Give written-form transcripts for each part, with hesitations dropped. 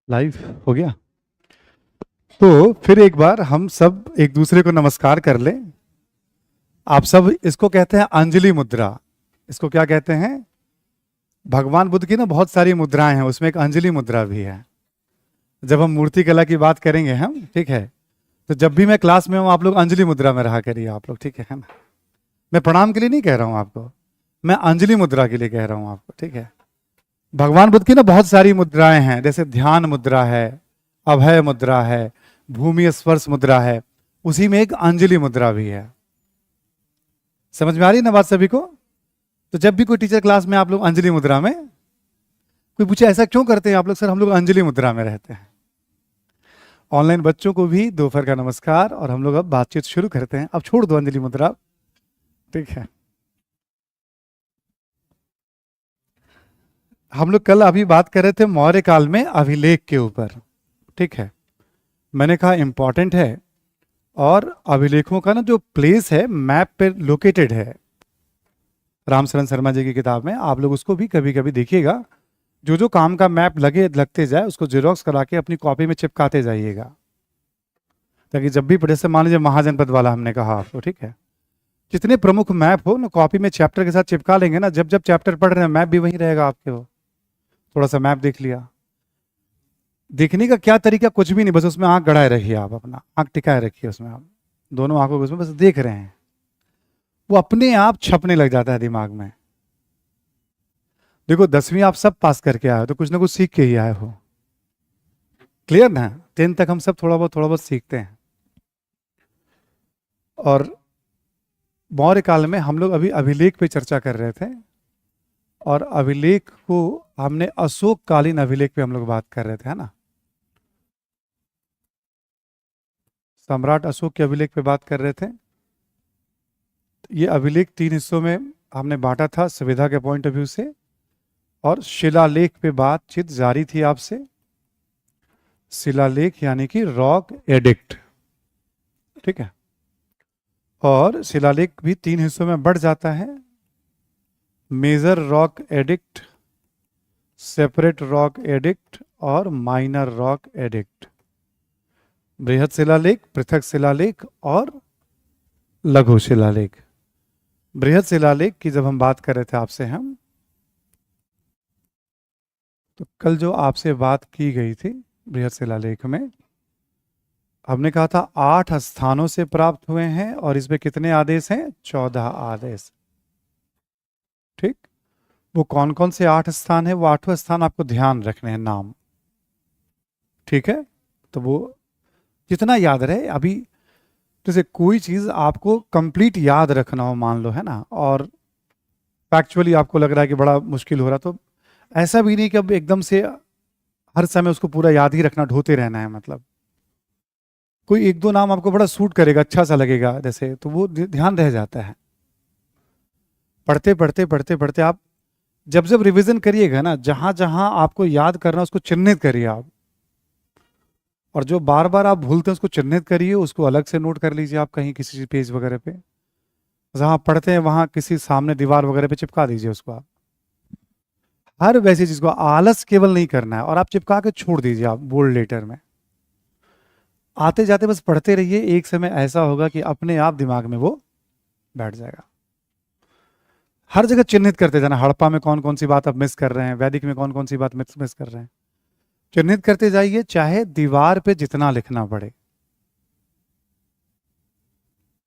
Live हो गया। तो फिर एक बार हम सब एक दूसरे को नमस्कार कर लें। आप सब इसको कहते हैं अंजलि मुद्रा। इसको क्या कहते हैं? भगवान बुद्ध की ना बहुत सारी मुद्राएं हैं, उसमें एक अंजलि मुद्रा भी है। जब हम मूर्ति कला की बात करेंगे हम, ठीक है, तो जब भी मैं क्लास में हूं आप लोग अंजलि मुद्रा में रहा करिए आप लोग, ठीक है ना। मैं प्रणाम के लिए नहीं कह रहा हूं आपको, मैं अंजलि मुद्रा के लिए कह रहा हूं आपको, ठीक है। भगवान बुद्ध की ना बहुत सारी मुद्राएं हैं, जैसे ध्यान मुद्रा है, अभय मुद्रा है, भूमि स्पर्श मुद्रा है, उसी में एक अंजलि मुद्रा भी है। समझ में आ रही है ना बात सभी को? तो जब भी कोई टीचर क्लास में आप लोग अंजलि मुद्रा में, कोई पूछे ऐसा क्यों करते हैं आप लोग? सर हम लोग अंजलि मुद्रा में रहते हैं। ऑनलाइन बच्चों को भी दोपहर का नमस्कार, और हम लोग अब बातचीत शुरू करते हैं। अब छोड़ दो अंजलि मुद्रा, ठीक है। हम लोग कल अभी बात कर रहे थे मौर्य काल में अभिलेख के ऊपर, ठीक है। मैंने कहा इंपॉर्टेंट है, और अभिलेखों का ना जो प्लेस है मैप पे लोकेटेड है। रामशरण शर्मा जी की किताब में आप लोग उसको भी कभी कभी देखिएगा। जो जो काम का मैप लगते जाए उसको जेरोक्स करा के अपनी कॉपी में चिपकाते जाइएगा, ताकि जब भी पढ़े, से मान लीजिए महाजनपद वाला हमने कहा आपको, ठीक है, जितने प्रमुख मैप हो ना कॉपी में चैप्टर के साथ चिपका लेंगे ना, जब जब चैप्टर पढ़ रहे हैं मैप भी वहीं रहेगा आपके। हो थोड़ा सा मैप देख लिया। देखने का क्या तरीका? कुछ भी नहीं, बस उसमें आंख गड़ाए रखिए, आप अपना आंख टिकाए रखिए उसमें, आप दोनों आंखों को उसमें बस देख रहे हैं, वो अपने आप छपने लग जाता है दिमाग में। देखो 10वीं आप सब पास करके आए हो तो कुछ ना कुछ सीख के ही आए हो, क्लियर ना? 10 तक हम सब थोड़ा बहुत सीखते हैं। और मौर्य काल में हम लोग अभी अभिलेख पे चर्चा कर रहे थे, और अभिलेख को हमने अशोक कालीन अभिलेख पे हम लोग बात कर रहे थे, है ना। सम्राट अशोक के अभिलेख पे बात कर रहे थे। ये अभिलेख 3 हिस्सों में हमने बांटा था सुविधा के पॉइंट ऑफ व्यू से, और शिलालेख पे बातचीत जारी थी आपसे। शिलालेख यानी कि रॉक एडिक्ट, ठीक है। और शिलालेख भी 3 हिस्सों में बढ़ जाता है: major rock edict, separate rock edict, और माइनर रॉक एडिक्ट। बृहद शिलालेख, पृथक शिलालेख, और लघु शिलालेख। बृहद शिलालेख की जब हम बात कर रहे थे आपसे हम, तो कल जो आपसे बात की गई थी बृहद शिलालेख में, हमने कहा था 8 स्थानों से प्राप्त हुए हैं, और इसमें कितने आदेश हैं? 14 आदेश, ठीक। वो कौन कौन से 8 स्थान है? वो 8वां स्थान आपको ध्यान रखने हैं, नाम, ठीक है। तो वो जितना याद रहे, अभी जैसे कोई चीज आपको कंप्लीट याद रखना हो मान लो, है ना, और फैक्चुअली आपको लग रहा है कि बड़ा मुश्किल हो रहा, तो ऐसा भी नहीं कि अब एकदम से हर समय उसको पूरा याद ही रखना, ढोते रहना है। मतलब कोई एक दो नाम आपको बड़ा सूट करेगा, अच्छा सा लगेगा जैसे, तो वो ध्यान रह जाता है। पढ़ते पढ़ते पढ़ते पढ़ते आप जब जब रिवीजन करिएगा ना, जहां जहां आपको याद करना उसको चिन्हित करिए आप, और जो बार बार आप भूलते हैं उसको चिन्हित करिए, उसको अलग से नोट कर लीजिए आप कहीं किसी पेज वगैरह पे। जहां पढ़ते हैं वहां किसी सामने दीवार वगैरह पे चिपका दीजिए उसको आप। हर वैसी चीज को आलस केवल नहीं करना है, और आप चिपका के छोड़ दीजिए आप बोल्ड लेटर में। आते जाते बस पढ़ते रहिए, एक समय ऐसा होगा कि अपने आप दिमाग में वो बैठ जाएगा। हर जगह चिन्हित करते जाना, हड़प्पा में कौन कौन सी बात आप मिस कर रहे हैं, वैदिक में कौन कौन सी बात मिस कर रहे हैं, चिन्हित करते जाइए, चाहे दीवार पे जितना लिखना पड़े,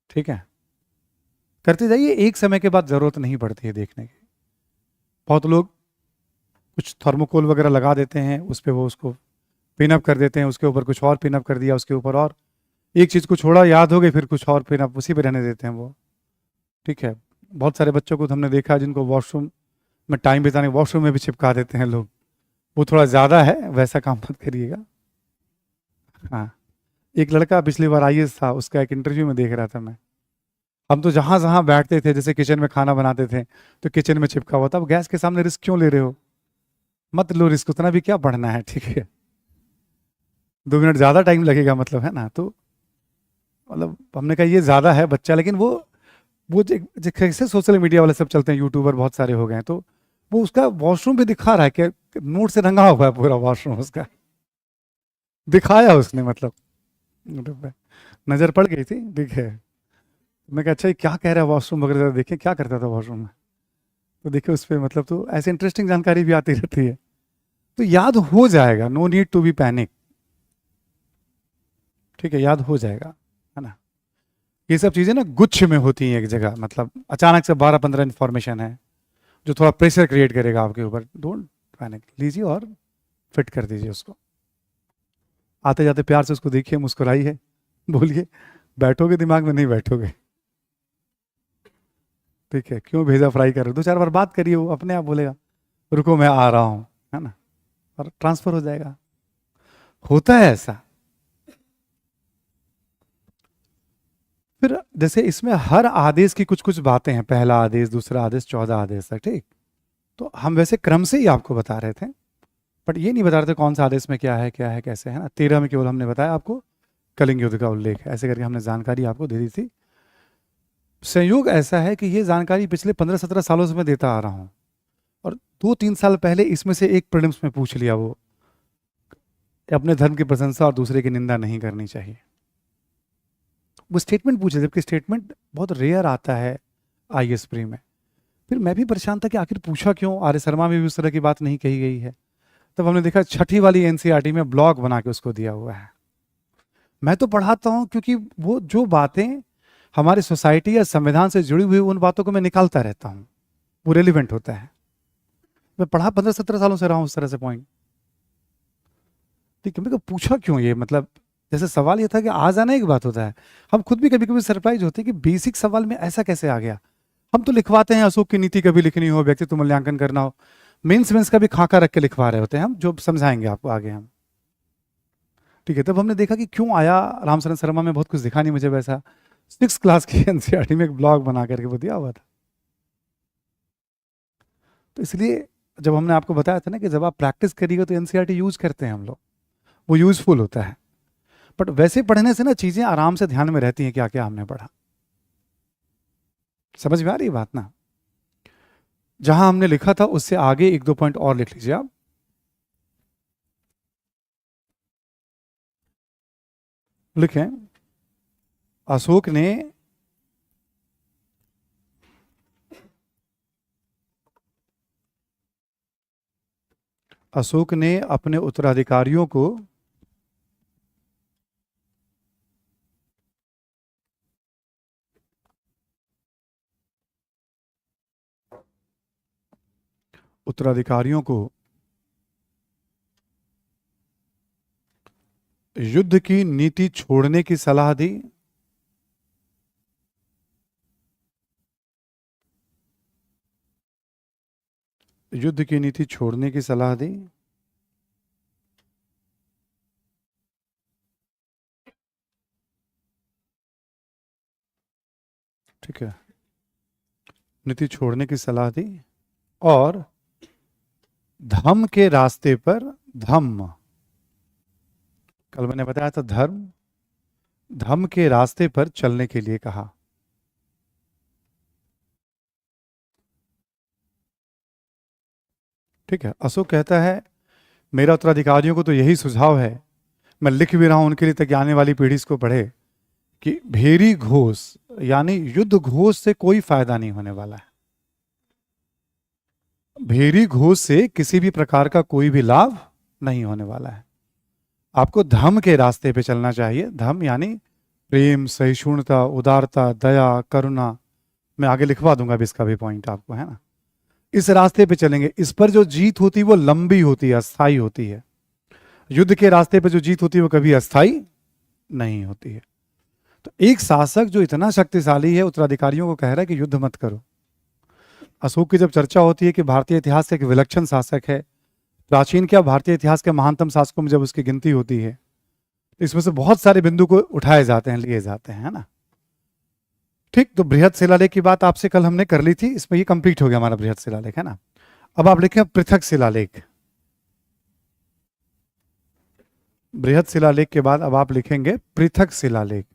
ठीक है। करते जाइए, एक समय के बाद जरूरत नहीं पड़ती है देखने की। बहुत लोग कुछ थर्मोकोल वगैरह लगा देते हैं उस पर, वो उसको पिनअप कर देते हैं, उसके ऊपर कुछ और पिनअप कर दिया, उसके ऊपर और एक चीज को छोड़ा, याद हो गई, फिर कुछ और पिनअप उसी पे रहने देते हैं वो, ठीक है। बहुत सारे बच्चों को तो हमने देखा जिनको वॉशरूम में टाइम बिताने, वॉशरूम में भी चिपका देते हैं लोग। वो थोड़ा ज़्यादा है, वैसा काम मत करिएगा। हाँ, एक लड़का पिछली बार आईएएस था, उसका एक इंटरव्यू में देख रहा था मैं। हम तो जहाँ जहाँ बैठते थे, जैसे किचन में खाना बनाते थे तो किचन में चिपका हुआ था। अब गैस के सामने रिस्क क्यों ले रहे हो? मत लो रिस्क, उतना भी क्या पढ़ना है, ठीक है। 2 मिनट ज़्यादा टाइम लगेगा, मतलब, है ना। तो मतलब हमने कहा ये ज़्यादा है बच्चा, लेकिन वो कैसे सोशल मीडिया वाले सब चलते हैं, यूट्यूबर बहुत सारे हो गए हैं, तो वो उसका वॉशरूम भी दिखा रहा है कि नोट से रंगा हुआ है पूरा वॉशरूम उसका। दिखाया उसने, मतलब नजर पड़ गई थी, ठीक है। मैं कहा अच्छा ये क्या कह रहा है वॉशरूम वगैरह, देखे क्या करता था वॉशरूम में, तो देखिए उस पर मतलब तो ऐसे इंटरेस्टिंग जानकारी भी आती रहती है। तो याद हो जाएगा, no need to be panic, ठीक है, याद हो जाएगा, है ना। ये सब चीज़ें ना गुच्छ में होती हैं एक जगह, मतलब अचानक से 12-15 इन्फॉर्मेशन है जो थोड़ा प्रेशर क्रिएट करेगा आपके ऊपर, डोंट पैनिक, लीजिए और फिट कर दीजिए उसको। आते जाते प्यार से उसको देखिए, मुस्कुराइए, बोलिए, बैठोगे दिमाग में, नहीं बैठोगे, ठीक है, क्यों भेजा फ्राई कर रहे हो, 2-4 बार बात करिए, वो अपने आप बोलेगा रुको मैं आ रहा हूँ, है ना, और ट्रांसफर हो जाएगा। होता है ऐसा। फिर जैसे इसमें हर आदेश की कुछ कुछ बातें हैं, पहला आदेश, दूसरा आदेश, 14 आदेश तक, ठीक। तो हम वैसे क्रम से ही आपको बता रहे थे, बट ये नहीं बता रहे थे कौन सा आदेश में क्या है कैसे, है ना। 13 में केवल हमने बताया आपको कलिंग युद्ध का उल्लेख है, ऐसे करके हमने जानकारी आपको दे दी थी। संयोग ऐसा है कि ये जानकारी पिछले 15-17 सालों से मैं देता आ रहा हूँ, और 2-3 साल पहले इसमें से एक प्रीलिम्स में पूछ लिया, वो अपने धर्म की प्रशंसा और दूसरे की निंदा नहीं करनी चाहिए, वो स्टेटमेंट पूछे, जबकि स्टेटमेंट बहुत रेयर आता है आईएएस प्री में। फिर मैं भी परेशान था कि आखिर पूछा क्यों, आर्य शर्मा में भी उस तरह की बात नहीं कही गई है। तब हमने देखा छठी वाली एनसीईआरटी में ब्लॉग बना के उसको दिया हुआ है। मैं तो पढ़ाता हूँ क्योंकि वो जो बातें हमारे सोसाइटी या संविधान से जुड़ी हुई, उन बातों को मैं निकालता रहता हूँ, वो रेलिवेंट होता है। मैं पढ़ा 15-17 सालों से रहा हूँ उस तरह से पॉइंट, ठीक है। मेरे को पूछा क्यों ये, मतलब जैसे सवाल ये था कि आ जाना एक बात होता है, हम खुद भी कभी कभी सरप्राइज होते हैं कि बेसिक सवाल में ऐसा कैसे आ गया। हम तो लिखवाते हैं अशोक की नीति कभी लिखनी हो, व्यक्तित्व मूल्यांकन करना हो, मेंस का भी खाका रख के लिखवा रहे होते हैं हम, जो समझाएंगे आपको आगे हम, ठीक है। तब हमने देखा कि क्यों आया, रामचरण शर्मा में बहुत कुछ दिखा नहीं मुझे वैसा, 6 क्लास की एनसीईआरटी में एक ब्लॉग बना करके वो दिया हुआ था। तो इसलिए जब हमने आपको बताया था ना कि जब आप प्रैक्टिस करिएगा तो एनसीईआरटी यूज करते हैं हम लोग, वो यूजफुल होता है। बट वैसे पढ़ने से ना चीजें आराम से ध्यान में रहती हैं, क्या क्या हमने पढ़ा, समझ में आ रही है बात ना। जहां हमने लिखा था उससे आगे 1-2 पॉइंट और लिख लीजिए आप। लिखें, अशोक ने अपने उत्तराधिकारियों को उत्तराधिकारियों को युद्ध की नीति छोड़ने की सलाह दी, युद्ध की नीति छोड़ने की सलाह दी, ठीक है, नीति छोड़ने की सलाह दी, और धम्म के रास्ते पर, धम्म, कल मैंने बताया था धर्म, धम्म के रास्ते पर चलने के लिए कहा, ठीक है। अशोक कहता है मेरा उत्तराधिकारियों को तो यही सुझाव है, मैं लिख भी रहा हूं उनके लिए ताकि आने वाली पीढ़ी इसको पढ़े, कि भेरी घोष यानी युद्ध घोष से कोई फायदा नहीं होने वाला है, भेरी घोष से किसी भी प्रकार का कोई भी लाभ नहीं होने वाला है। आपको धम्म के रास्ते पे चलना चाहिए, धम्म यानी प्रेम, सहिष्णुता, उदारता, दया, करुणा, मैं आगे लिखवा दूंगा अब इसका भी पॉइंट आपको, है ना। इस रास्ते पे चलेंगे, इस पर जो जीत होती है वो लंबी होती है, अस्थाई होती है। युद्ध के रास्ते पे जो जीत होती है वो कभी अस्थाई नहीं होती है। तो एक शासक जो इतना शक्तिशाली है उत्तराधिकारियों को कह रहा है कि युद्ध मत करो। अशोक की जब चर्चा होती है कि भारतीय इतिहास का एक विलक्षण शासक है, प्राचीन क्या भारतीय इतिहास के महानतम शासकों में जब उसकी गिनती होती है, तो इसमें से बहुत सारे बिंदु को उठाए जाते हैं, लिए जाते हैं, है ना। ठीक, तो बृहद शिलालेख की बात आपसे कल हमने कर ली थी, इसमें ये कंप्लीट हो गया हमारा बृहद शिलालेख, है ना। अब आप लिखें पृथक शिलालेख, बृहद शिलालेख के बाद अब आप लिखेंगे पृथक शिलालेख,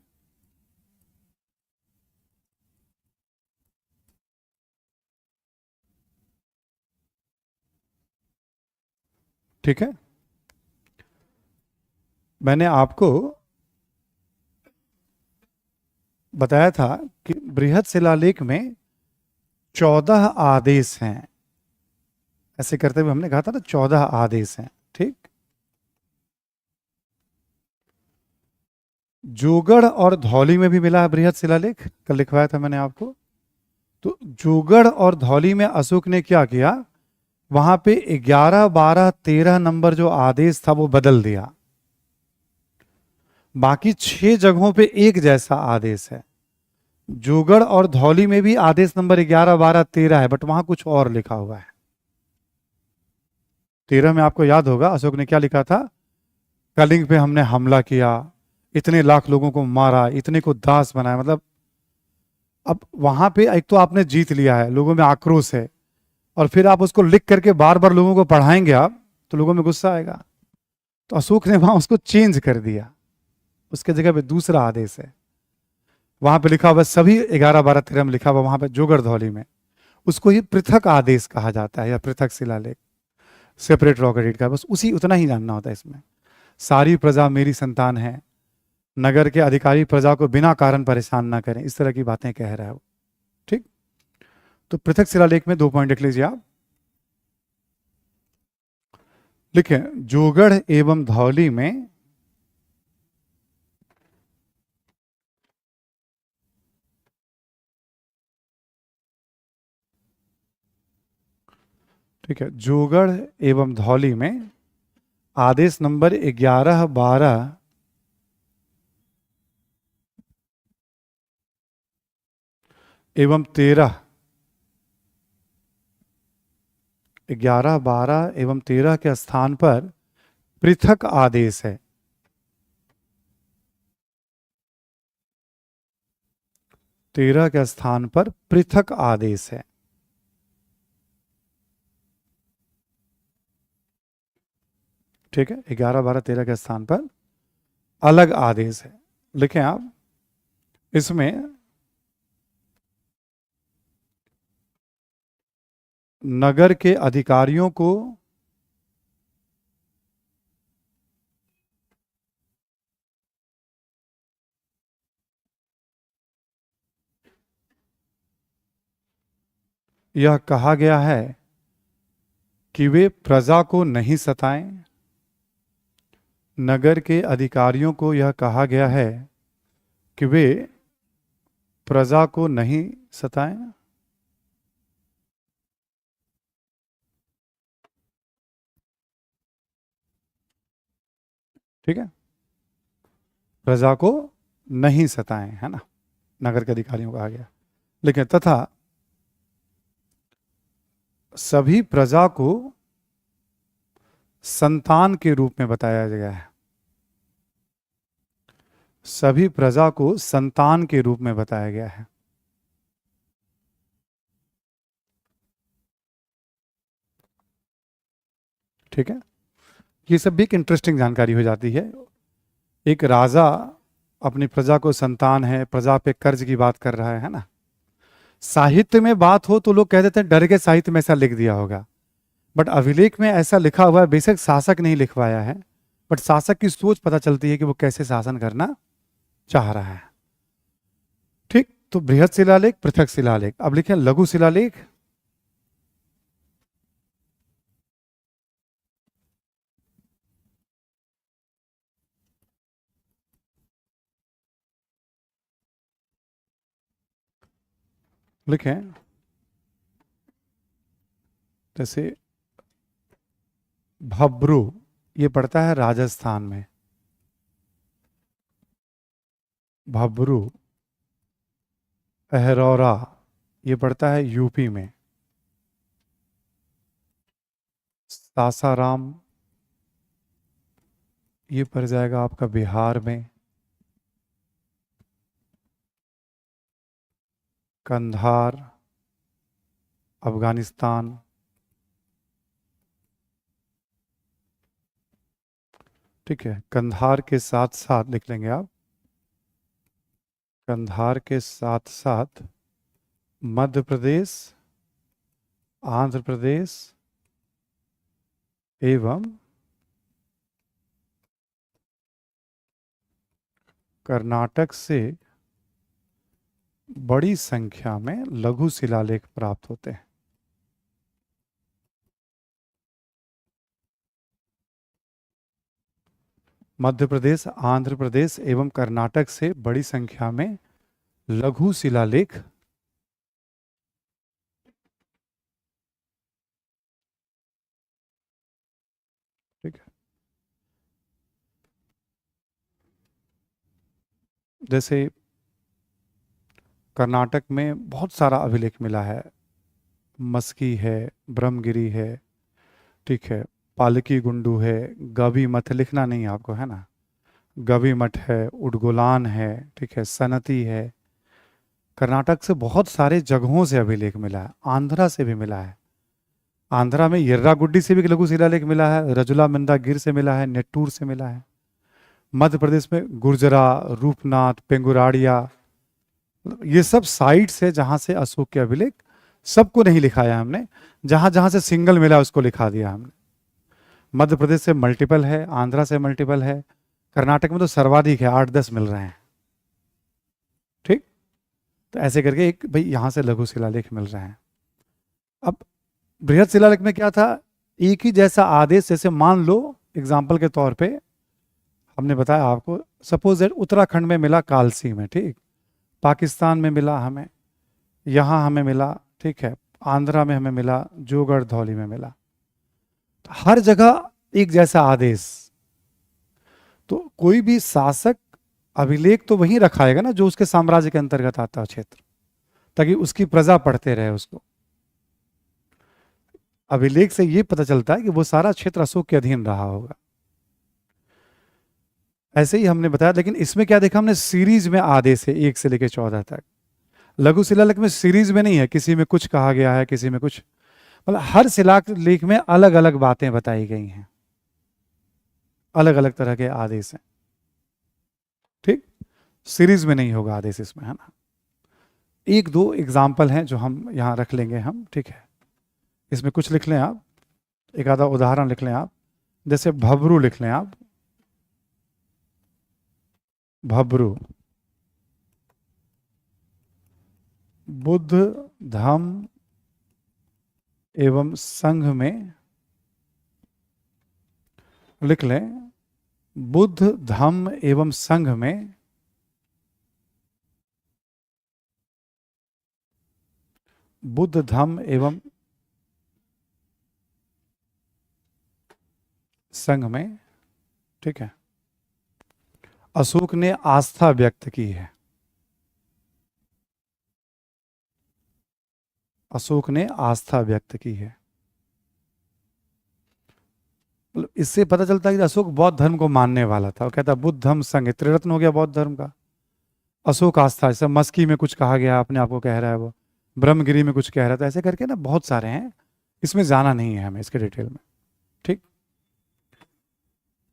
ठीक है। मैंने आपको बताया था कि बृहद शिलालेख में 14 आदेश हैं। ऐसे करते हुए हमने कहा था ना 14 आदेश हैं, ठीक। जोगढ़ और धौली में भी मिला है बृहद शिलालेख, कल लिखवाया था मैंने आपको। तो जोगढ़ और धौली में अशोक ने क्या किया, वहां पे 11, 12, 13 नंबर जो आदेश था वो बदल दिया। बाकी 6 जगहों पे एक जैसा आदेश है। जोगढ़ और धौली में भी आदेश नंबर 11, 12, 13 है, बट वहां कुछ और लिखा हुआ है। 13 में आपको याद होगा अशोक ने क्या लिखा था, कलिंग पे हमने हमला किया, इतने लाख लोगों को मारा, इतने को दास बनाया। मतलब अब वहां पे एक तो आपने जीत लिया है, लोगों में आक्रोश है, और फिर आप उसको लिख करके बार बार लोगों को पढ़ाएंगे आप, तो लोगों में गुस्सा आएगा। तो अशोक ने वहां उसको चेंज कर दिया, उसके जगह पे दूसरा आदेश है। वहां पे लिखा हुआ सभी 11, 12, 13 में लिखा हुआ, वहां पे जोगढ़ धौली में, उसको ये पृथक आदेश कहा जाता है, या पृथक शिलालेख, सेपरेट रॉक एडिट का। बस उसी उतना ही जानना होता है इसमें। सारी प्रजा मेरी संतान है, नगर के अधिकारी प्रजा को बिना कारण परेशान ना करें, इस तरह की बातें कह रहा है वो, ठीक। तो पृथक शिलालेख में 2 पॉइंट लिख लीजिए आप। लिखें, जोगढ़ एवं धौली में ठीक है, जोगढ़ एवं धौली में आदेश नंबर 11, 12 एवं 13, 11, 12 एवं 13 के स्थान पर पृथक आदेश है। 13 के स्थान पर पृथक आदेश है, ठीक है। 11, 12, 13 के स्थान पर अलग आदेश है। लिखें आप, इसमें नगर के अधिकारियों को यह कहा गया है कि वे प्रजा को नहीं सताएं। नगर के अधिकारियों को यह कहा गया है कि वे प्रजा को नहीं सताएं। ठीक है, प्रजा को नहीं सताएं, है ना, नगर के अधिकारियों को कहा गया। लेकिन तथा सभी प्रजा को संतान के रूप में बताया गया है। सभी प्रजा को संतान के रूप में बताया गया है। ठीक है, ये सब भी एक इंटरेस्टिंग जानकारी हो जाती है। एक राजा अपनी प्रजा को संतान है, प्रजा पे कर्ज की बात कर रहा है ना। साहित्य में बात हो तो लोग कह देते हैं डर के साहित्य में ऐसा लिख दिया होगा, बट अभिलेख में ऐसा लिखा हुआ है। बेशक शासक नहीं लिखवाया है, बट शासक की सोच पता चलती है कि वो कैसे शासन करना चाह रहा है। ठीक, तो बृहद शिलालेख, पृथक शिलालेख। अब लिखें लघु शिलालेख। लिखें जैसे भब्रू, ये पड़ता है राजस्थान में। भब्रू, अहरौरा, ये पड़ता है यूपी में। सासाराम, ये पड़ जाएगा आपका बिहार में। कंधार, अफगानिस्तान। ठीक है, कंधार के साथ साथ लिख लेंगे आप, कंधार के साथ साथ मध्य प्रदेश, आंध्र प्रदेश एवं कर्नाटक से बड़ी संख्या में लघु शिलालेख प्राप्त होते हैं। मध्य प्रदेश, आंध्र प्रदेश एवं कर्नाटक से बड़ी संख्या में लघु शिलालेख ठीक है। जैसे कर्नाटक में बहुत सारा अभिलेख मिला है, मस्की है, ब्रह्मगिरी है, ठीक है, पालकी गुंडू है, गवी मठ, लिखना नहीं है आपको, है ना, गवी मठ है, उडगोलान है, ठीक है, सनती है। कर्नाटक से बहुत सारे जगहों से अभिलेख मिला है, आंध्रा से भी मिला है। आंध्रा में यर्रागुड्डी से भी एक लघु शिलालेख मिला है, रजुला मिंदा गिर से मिला है, नेट्टूर से मिला है। मध्य प्रदेश में गुर्जरा, रूपनाथ, पेंगुराड़िया, ये सब साइट्स है जहां से अशोक के अभिलेख, सबको नहीं लिखाया हमने, जहां जहां से सिंगल मिला उसको लिखा दिया हमने। मध्य प्रदेश से मल्टीपल है, आंध्रा से मल्टीपल है, कर्नाटक में तो सर्वाधिक है, 8-10 मिल रहे हैं। ठीक, तो ऐसे करके एक भाई यहां से लघु शिलालेख मिल रहे हैं। अब बृहद शिलालेख में क्या था, एक ही जैसा आदेश, जैसे मान लो एग्जाम्पल के तौर पे हमने बताया आपको, सपोज दैट उत्तराखंड में मिला कालसी में, ठीक, पाकिस्तान में मिला हमें, यहाँ हमें मिला, ठीक है, आंध्रा में हमें मिला, जोगढ़ धौली में मिला, हर जगह एक जैसा आदेश। तो कोई भी शासक अभिलेख तो वहीं रखाएगा ना जो उसके साम्राज्य के अंतर्गत आता है क्षेत्र, ताकि उसकी प्रजा पढ़ते रहे उसको। अभिलेख से ये पता चलता है कि वो सारा क्षेत्र अशोक के अधीन रहा होगा। ऐसे ही हमने बताया, लेकिन इसमें क्या देखा हमने, सीरीज में आदेश है 1 से लेकर 14 तक। लघु शिलालेख में सीरीज में नहीं है, किसी में कुछ कहा गया है, किसी में कुछ, मतलब हर शिलालेख में अलग अलग बातें बताई गई हैं, अलग अलग तरह के आदेश हैं। ठीक, सीरीज में नहीं होगा आदेश इसमें, है ना। एक दो एग्जाम्पल हैं जो हम यहां रख लेंगे हम, ठीक है, इसमें कुछ लिख लें आप, एक आधा उदाहरण लिख लें आप, जैसे भबरू लिख लें आप, भबरू, बुद्ध धम्म एवं संघ में, लिख लें, बुद्ध धम्म एवं संघ में बुद्ध धम्म एवं संघ में, ठीक है, अशोक ने आस्था व्यक्त की है, अशोक ने आस्था व्यक्त की है। इससे पता चलता है कि अशोक बौद्ध धर्म को मानने वाला था। वो कहता बुद्ध धम्म संघ, त्रिरत्न हो गया बौद्ध धर्म का, अशोक आस्था, जैसे मस्की में कुछ कहा गया, अपने आप को कह रहा है, वो ब्रह्मगिरी में कुछ कह रहा था, ऐसे करके ना बहुत सारे हैं, इसमें जाना नहीं है हमें इसके डिटेल में। ठीक,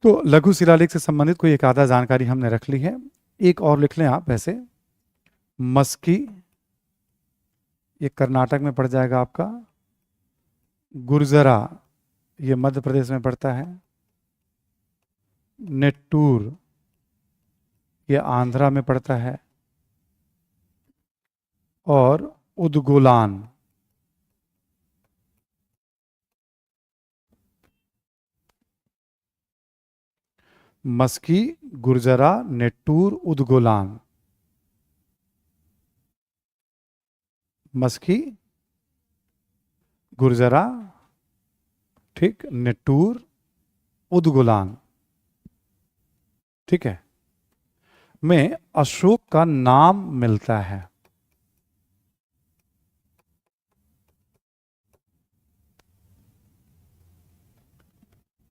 तो लघु शिलालेख से संबंधित कोई एक आधा जानकारी हमने रख ली है। एक और लिख लें आप ऐसे, मस्की, ये कर्नाटक में पड़ जाएगा आपका, गुर्जरा ये मध्य प्रदेश में पड़ता है, नेट्टूर ये आंध्रा में पड़ता है, और उदगोलान मस्की, गुर्जरा, नेट्टूर, उदगोलान, मस्की, गुर्जरा, ठीक, नेट्टूर, उदगोलान, ठीक है, में अशोक का नाम मिलता है।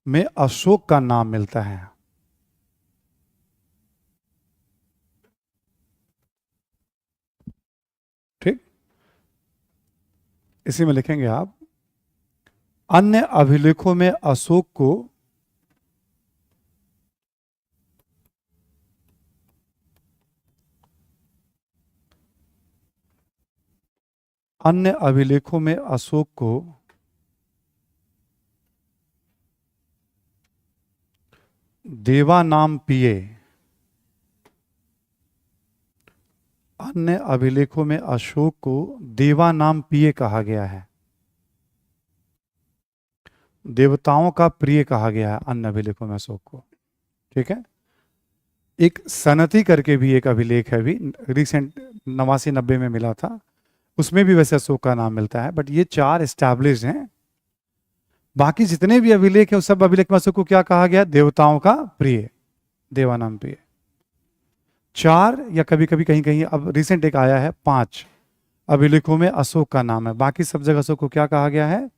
में अशोक का नाम मिलता है। ठीक, इसी में लिखेंगे आप, अन्य अभिलेखों में अशोक को अन्य अभिलेखों में अशोक को देवा नाम पिए, अन्य अभिलेखों में अशोक को देवानाम प्रिय कहा गया है, देवताओं का प्रिय कहा गया है अन्य अभिलेखों में अशोक को। ठीक है। एक सनती करके भी एक अभिलेख है, अभी रिसेंट 89-90 में मिला था, उसमें भी वैसे अशोक का नाम मिलता है, बट ये 4 एस्टैब्लिश्ड हैं। बाकी जितने भी अभिलेख है सब अभिलेख में अशोक को क्या कहा गया? देवताओं का प्रिय, देवानाम प्रिय। 4 या कभी कभी कहीं कहीं, अब रिसेंट एक आया है 5 अभिलेखों में अशोक का नाम है, बाकी सब जगह अशोक को क्या कहा गया है?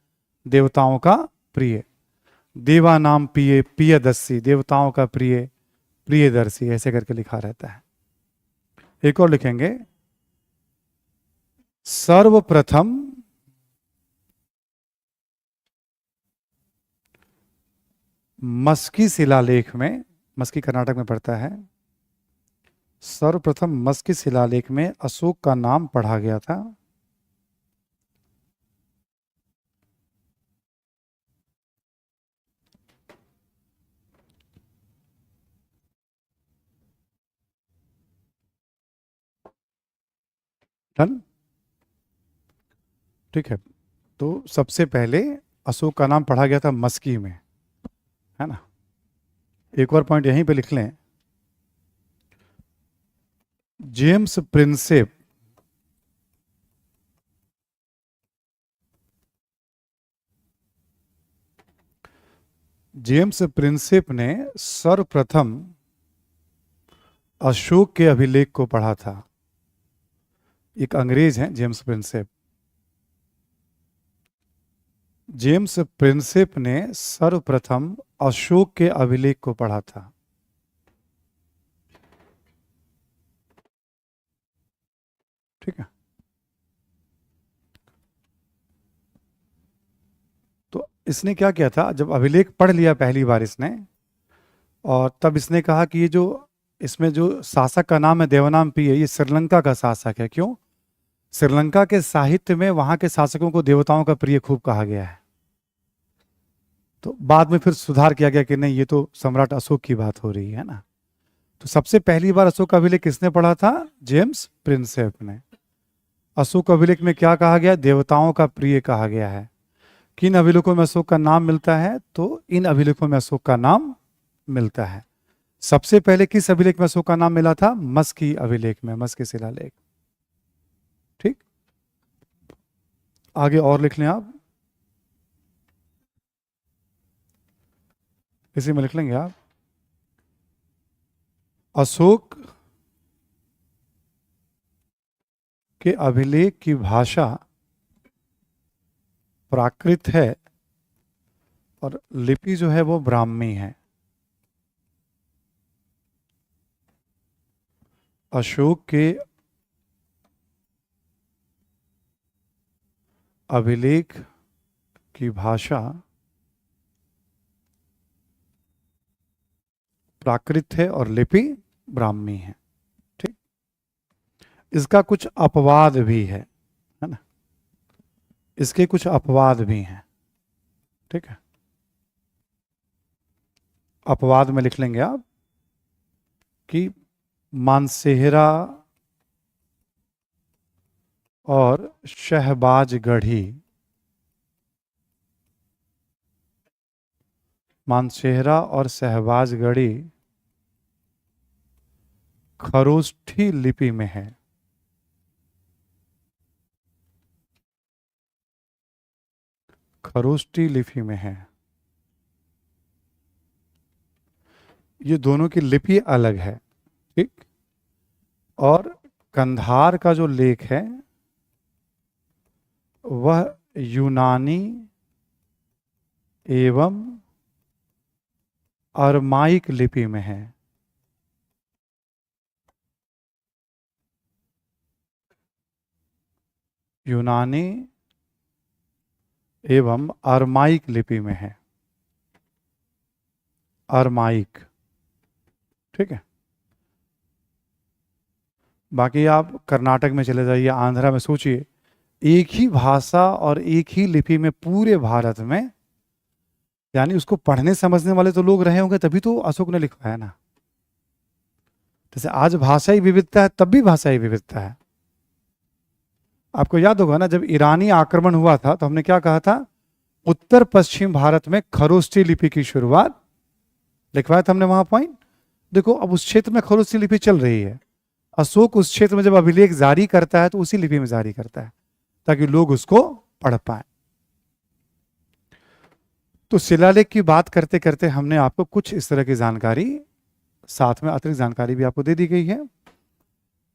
देवताओं का प्रिय, देवानाम प्रिय, प्रियदर्शी, देवताओं का प्रिय, प्रियदर्शी, ऐसे करके लिखा रहता है। एक और लिखेंगे, सर्वप्रथम मस्की शिलालेख में, मस्की कर्नाटक में पड़ता है, सर्वप्रथम मस्की शिलालेख में अशोक का नाम पढ़ा गया था। डन। ठीक है, तो सबसे पहले अशोक का नाम पढ़ा गया था मस्की में, है ना। एक और पॉइंट यहीं पे लिख लें, जेम्स प्रिंसेप ने सर्वप्रथम अशोक के अभिलेख को पढ़ा था। एक अंग्रेज हैं जेम्स प्रिंसेप। जेम्स प्रिंसेप ने सर्वप्रथम अशोक के अभिलेख को पढ़ा था। ठीक है, तो इसने क्या किया था, जब अभिलेख पढ़ लिया पहली बार इसने, और तब इसने कहा कि ये जो इसमें जो शासक का नाम है देवानाम प्रिय, ये श्रीलंका का शासक है। क्यों? श्रीलंका के साहित्य में वहां के शासकों को देवताओं का प्रिय खूब कहा गया है। तो बाद में फिर सुधार किया गया कि नहीं, ये तो सम्राट अशोक की बात हो रही है ना। तो सबसे पहली बार अशोक का अभिलेख किसने पढ़ा था? जेम्स प्रिंसेप ने। अशोक अभिलेख में क्या कहा गया? देवताओं का प्रिय कहा गया है। किन अभिलेखों में अशोक का नाम मिलता है? तो इन अभिलेखों में अशोक का नाम मिलता है। सबसे पहले किस अभिलेख में अशोक का नाम मिला था? मस्की अभिलेख में, मस्की शिलालेख। ठीक, आगे और लिख लें आप, इसी में लिख लेंगे आप, अशोक के अभिलेख की भाषा प्राकृत है और लिपि जो है वो ब्राह्मी है। अशोक के अभिलेख की भाषा प्राकृत है और लिपि ब्राह्मी है। ठीक, इसका कुछ अपवाद भी है ना, इसके कुछ अपवाद भी हैं। ठीक है, अपवाद में लिख लेंगे आप कि मानसेहरा और शहबाजगढ़ी, मानसेहरा और शहबाजगढ़ी खरोष्ठी लिपि में है। खरोष्ठी लिपि में है। ये दोनों की लिपि अलग है। ठीक, और कंधार का जो लेख है वह यूनानी एवं अरमाइक लिपि में है। यूनानी एवं अरमाइक लिपि में है। अरमाइक। ठीक है, बाकी आप कर्नाटक में चले जाइए, आंध्रा में, सोचिए एक ही भाषा और एक ही लिपि में पूरे भारत में, यानी उसको पढ़ने समझने वाले तो लोग रहे होंगे, तभी तो अशोक ने लिखवाया ना। जैसे आज भाषाई विविधता है, तब भी भाषाई विविधता है। आपको याद होगा ना, जब ईरानी आक्रमण हुआ था तो हमने क्या कहा था, उत्तर पश्चिम भारत में खरोष्ठी लिपि की शुरुआत, लिखवाया था हमने वहां पॉइंट। देखो अब उस क्षेत्र में खरोष्ठी लिपि चल रही है, अशोक उस क्षेत्र में जब अभिलेख जारी करता है तो उसी लिपि में जारी करता है ताकि लोग उसको पढ़ पाए। तो शिलालेख की बात करते करते हमने आपको कुछ इस तरह की जानकारी, साथ में अतिरिक्त जानकारी भी आपको दे दी गई है।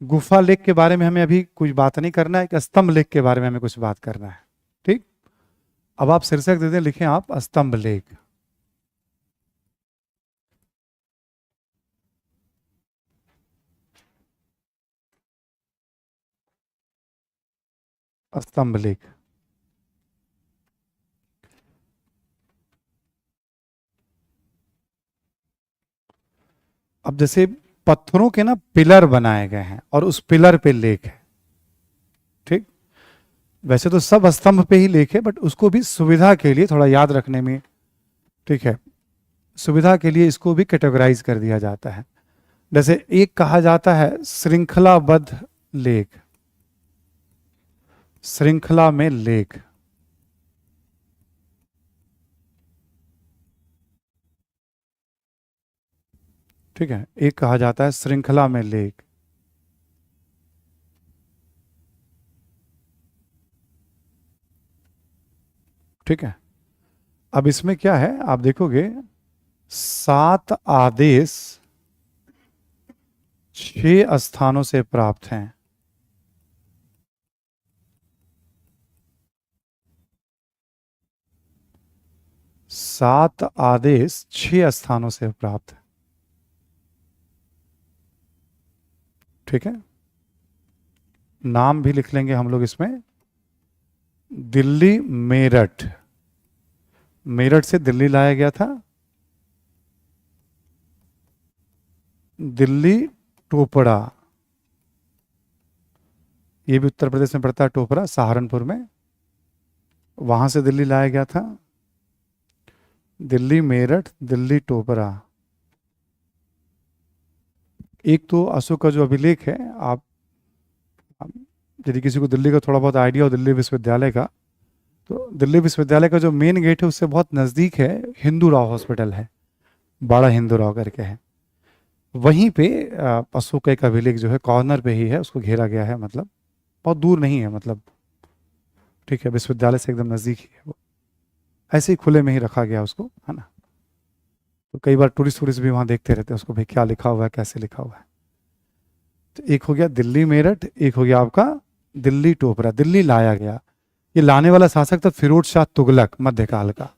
गुफा लेख के बारे में हमें अभी कुछ बात नहीं करना है, एक स्तंभ लेख के बारे में हमें कुछ बात करना है। ठीक, अब आप शीर्षक दे दें, लिखें आप स्तंभ लेख। स्तंभ लेख। अब जैसे पत्थरों के ना पिलर बनाए गए हैं और उस पिलर पे लेख है। ठीक, वैसे तो सब स्तंभ पे ही लेख है, बट उसको भी सुविधा के लिए थोड़ा याद रखने में, ठीक है, सुविधा के लिए इसको भी कैटेगराइज कर दिया जाता है। जैसे एक कहा जाता है श्रृंखलाबद्ध लेख, श्रृंखला में लेख। ठीक है, एक कहा जाता है श्रृंखला में लेख। ठीक है, अब इसमें क्या है आप देखोगे, 7 आदेश 6 स्थानों से प्राप्त हैं। 7 आदेश 6 स्थानों से प्राप्त है। ठीक है, नाम भी लिख लेंगे हम लोग इसमें। दिल्ली मेरठ, मेरठ से दिल्ली लाया गया था। दिल्ली टोपड़ा, ये भी उत्तर प्रदेश में पड़ता है, टोपरा सहारनपुर में, वहां से दिल्ली लाया गया था। दिल्ली मेरठ, दिल्ली टोपरा। एक तो अशोक का जो अभिलेख है, आप यदि किसी को दिल्ली का थोड़ा बहुत आइडिया हो दिल्ली विश्वविद्यालय का, तो दिल्ली विश्वविद्यालय का जो मेन गेट है उससे बहुत नज़दीक है हिंदू राव हॉस्पिटल है, बड़ा हिंदू राव करके है, वहीं पे अशोक का एक अभिलेख जो है कॉर्नर पे ही है, उसको घेरा गया है, मतलब बहुत दूर नहीं है, मतलब ठीक है, विश्वविद्यालय से एकदम नज़दीक ही है वो, ऐसे ही खुले में ही रखा गया उसको, है ना। तो कई बार टूरिस्ट भी वहाँ देखते रहते हैं उसको, भाई क्या लिखा हुआ है, कैसे लिखा हुआ है। तो एक हो गया दिल्ली मेरठ, एक हो गया आपका दिल्ली टोपरा। दिल्ली लाया गया, ये लाने वाला शासक था फिरोज शाह तुगलक मध्यकाल का,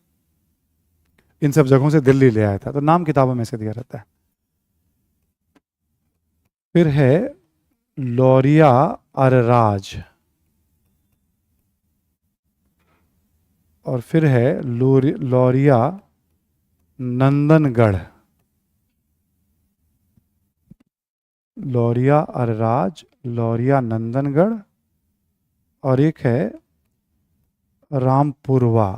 इन सब जगहों से दिल्ली ले आया था, तो नाम किताबों में से दिया रहता है। फिर है लौरिया अरराज, और फिर है लौरिया नंदनगढ़। लौरिया अरराज, लौरिया नंदनगढ़, और एक है रामपुरवा।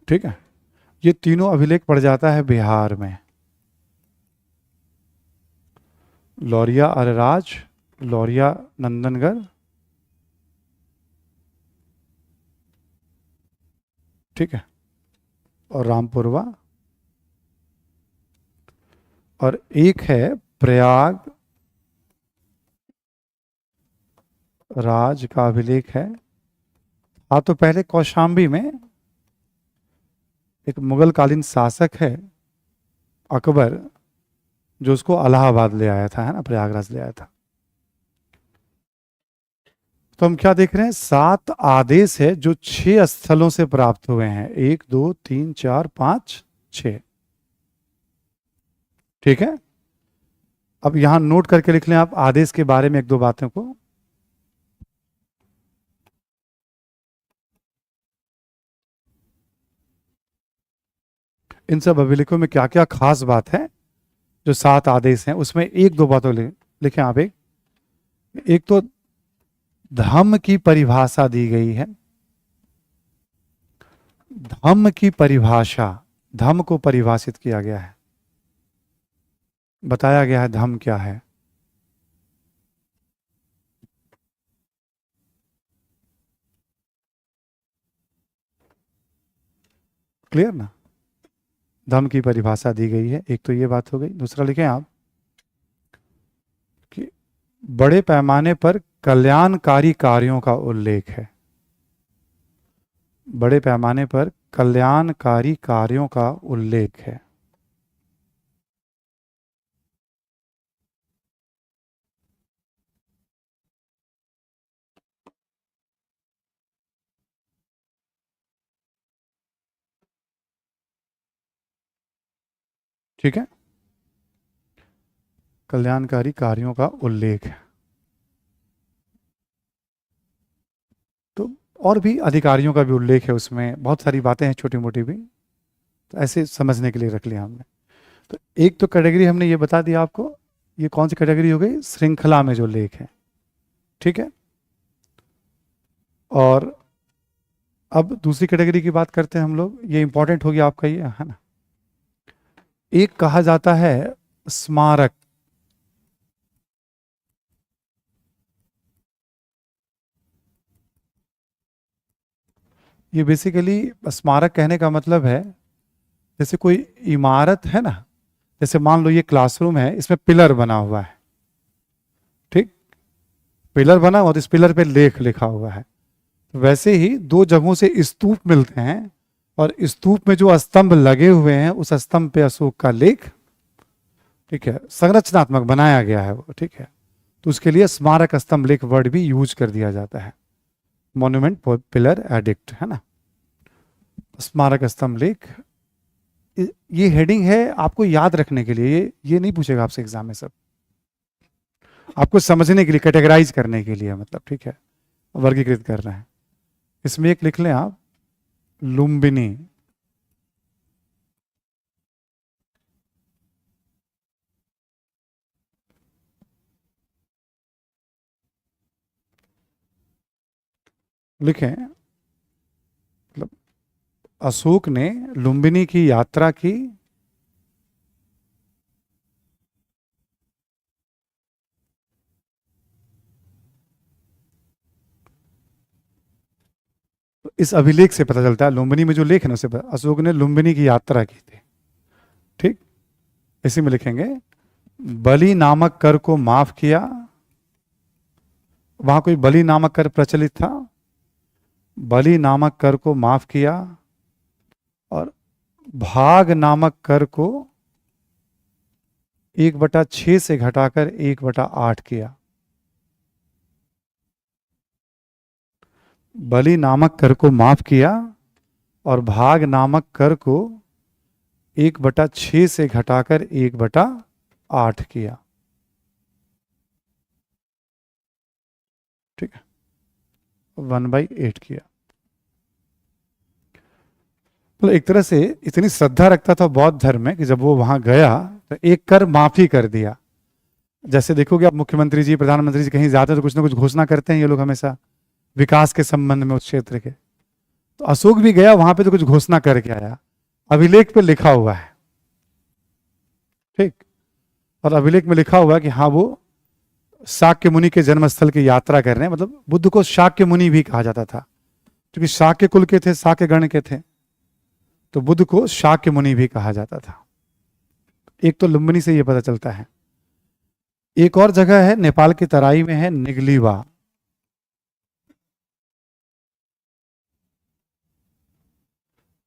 ठीक है, ये तीनों अभिलेख पड़ जाता है बिहार में। लौरिया अरराज, लौरिया नंदनगढ़, ठीक है, और रामपुरवा, और एक है प्रयाग राज का अभिलेख है। हाँ, तो पहले कौशाम्बी में एक मुगल कालीन शासक है अकबर, जो उसको इलाहाबाद ले आया था, है ना, प्रयागराज ले आया था। तो हम क्या देख रहे हैं, 7 आदेश है जो 6 स्थलों से प्राप्त हुए हैं, 1 2 3 4 5 6। ठीक है, अब यहां नोट करके लिख लें आप आदेश के बारे में एक दो बातों को। इन सब अभिलेखों में क्या क्या खास बात है, जो 7 आदेश हैं उसमें एक दो बातों लिखें आप। एक तो धम्म की परिभाषा दी गई है, धम्म की परिभाषा, धम्म को परिभाषित किया गया है। बताया गया है धम क्या है। क्लियर ना? धम की परिभाषा दी गई है। एक तो ये बात हो गई। दूसरा लिखें आप कि बड़े पैमाने पर कल्याणकारी कार्यों का उल्लेख है। बड़े पैमाने पर कल्याणकारी कार्यों का उल्लेख है। ठीक है, कल्याणकारी कार्यों का उल्लेख है। तो और भी अधिकारियों का भी उल्लेख है उसमें, बहुत सारी बातें हैं छोटी मोटी भी, तो ऐसे समझने के लिए रख लिया हमने। तो एक तो कैटेगरी हमने ये बता दिया आपको, ये कौन सी कैटेगरी हो गई? श्रृंखला में जो लेख है। ठीक है, और अब दूसरी कैटेगरी की बात करते हैं हम लोग। ये इंपॉर्टेंट हो गया आपका, ये है ना। एक कहा जाता है स्मारक। ये बेसिकली स्मारक कहने का मतलब है, जैसे कोई इमारत है ना, जैसे मान लो ये क्लासरूम है, इसमें पिलर बना हुआ है। ठीक, पिलर बना और इस पिलर पे लेख लिखा हुआ है। तो वैसे ही दो जगहों से स्तूप मिलते हैं, और स्तूप में जो स्तंभ लगे हुए हैं उस स्तंभ पे अशोक का लेख, ठीक है, संरचनात्मक बनाया गया है वो। ठीक है, तो उसके लिए स्मारक स्तंभ लेख वर्ड भी यूज कर दिया जाता है। मॉन्यूमेंट पिलर एडिक्ट, है ना। स्मारक स्तंभ लेख, ये हेडिंग है आपको याद रखने के लिए। ये नहीं पूछेगा आपसे एग्जाम में, सब आपको समझने के लिए, कैटेगराइज करने के लिए, मतलब ठीक है, वर्गीकृत कर रहे हैं। इसमें एक लिख लें आप, लुम्बिनी। लिखें, मतलब अशोक ने लुम्बिनी की यात्रा की, तो इस अभिलेख से पता चलता है, लुम्बिनी में जो लेख है ना उसे अशोक ने लुम्बिनी की यात्रा की थी। ठीक, इसी में लिखेंगे बलि नामक कर को माफ किया। वहां कोई बलि नामक कर प्रचलित था, बलि नामक कर को माफ किया, और भाग नामक कर को 1/6 से घटाकर 1/8 किया। बलि नामक कर को माफ किया और भाग नामक कर को 1/6 से घटाकर 1/8 किया। ठीक है, 1/8 किया। तो एक तरह से इतनी श्रद्धा रखता था बौद्ध धर्म में कि जब वो वहां गया तो एक कर माफी कर दिया। जैसे देखोगे आप, मुख्यमंत्री जी, प्रधानमंत्री जी कहीं जाते हैं तो कुछ ना कुछ घोषणा करते हैं ये लोग हमेशा, विकास के संबंध में उस क्षेत्र के। तो अशोक भी गया वहां पे तो कुछ घोषणा करके आया, अभिलेख पे लिखा हुआ है। ठीक, और अभिलेख में लिखा हुआ है कि हाँ, वो शाक्य मुनि के जन्मस्थल की यात्रा कर रहे हैं। मतलब बुद्ध को शाक्य मुनि भी कहा जाता था, क्योंकि शाक्य कुल के थे, शाक्य गण के थे, तो बुद्ध को शाक्य मुनि भी कहा जाता था। एक तो लुम्बिनी से ये पता चलता है। एक और जगह है नेपाल की तराई में, है निगलीवा।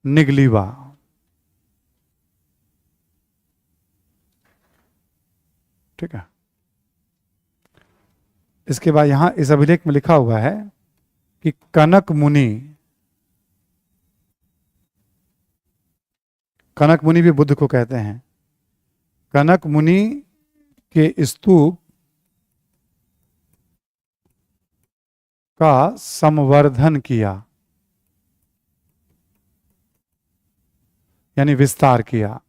निगलीवा, ठीक है। इसके बाद यहां इस अभिलेख में लिखा हुआ है कि कनक मुनि, कनक मुनि भी बुद्ध को कहते हैं, कनक मुनि के स्तूप का संवर्धन किया, यानी विस्तार किया।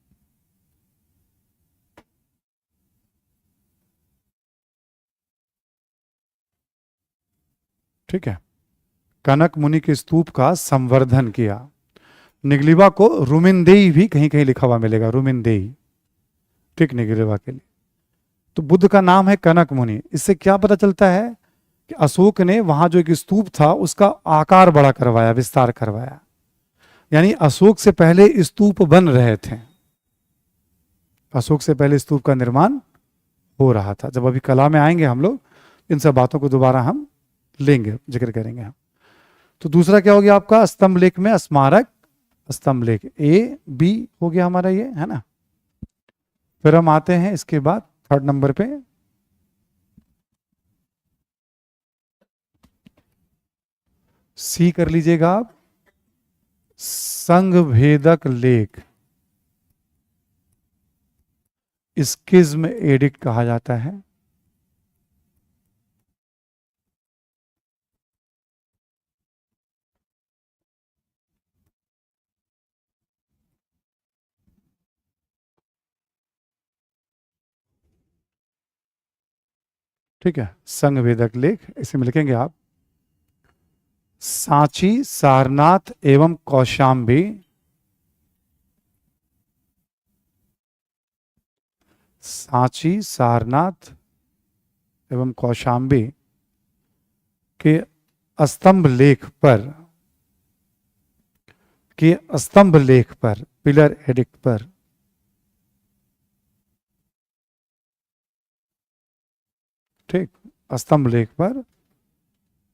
ठीक है, कनक मुनि के स्तूप का संवर्धन किया। निगलीवा को रुमिनदेई भी कहीं कहीं लिखा हुआ मिलेगा, रुमिनदेई। ठीक, निगलीवा के लिए तो बुद्ध का नाम है कनक मुनि। इससे क्या पता चलता है कि अशोक ने वहां जो एक स्तूप था उसका आकार बड़ा करवाया, विस्तार करवाया। यानी अशोक से पहले स्तूप बन रहे थे, अशोक से पहले स्तूप का निर्माण हो रहा था। जब अभी कला में आएंगे हम लोग इन सब बातों को दोबारा हम लेंगे, जिक्र करेंगे हम। तो दूसरा क्या हो गया आपका स्तंभ लेख में, स्मारक स्तंभ लेख, ए बी हो गया हमारा ये, है ना। फिर हम आते हैं इसके बाद थर्ड नंबर पे, सी कर लीजिएगा आप, संघ भेदक लेख, स्किज्म एडिक्ट कहा जाता है। ठीक है, संघ भेदक लेख, इसे में लिखेंगे आप सांची, सारनाथ एवं कौशाम्बी, सांची, सारनाथ एवं कौशाम्बी के स्तंभ लेख पर, के स्तंभ लेख पर, पिलर एडिक्ट पर ठीक, स्तंभ लेख पर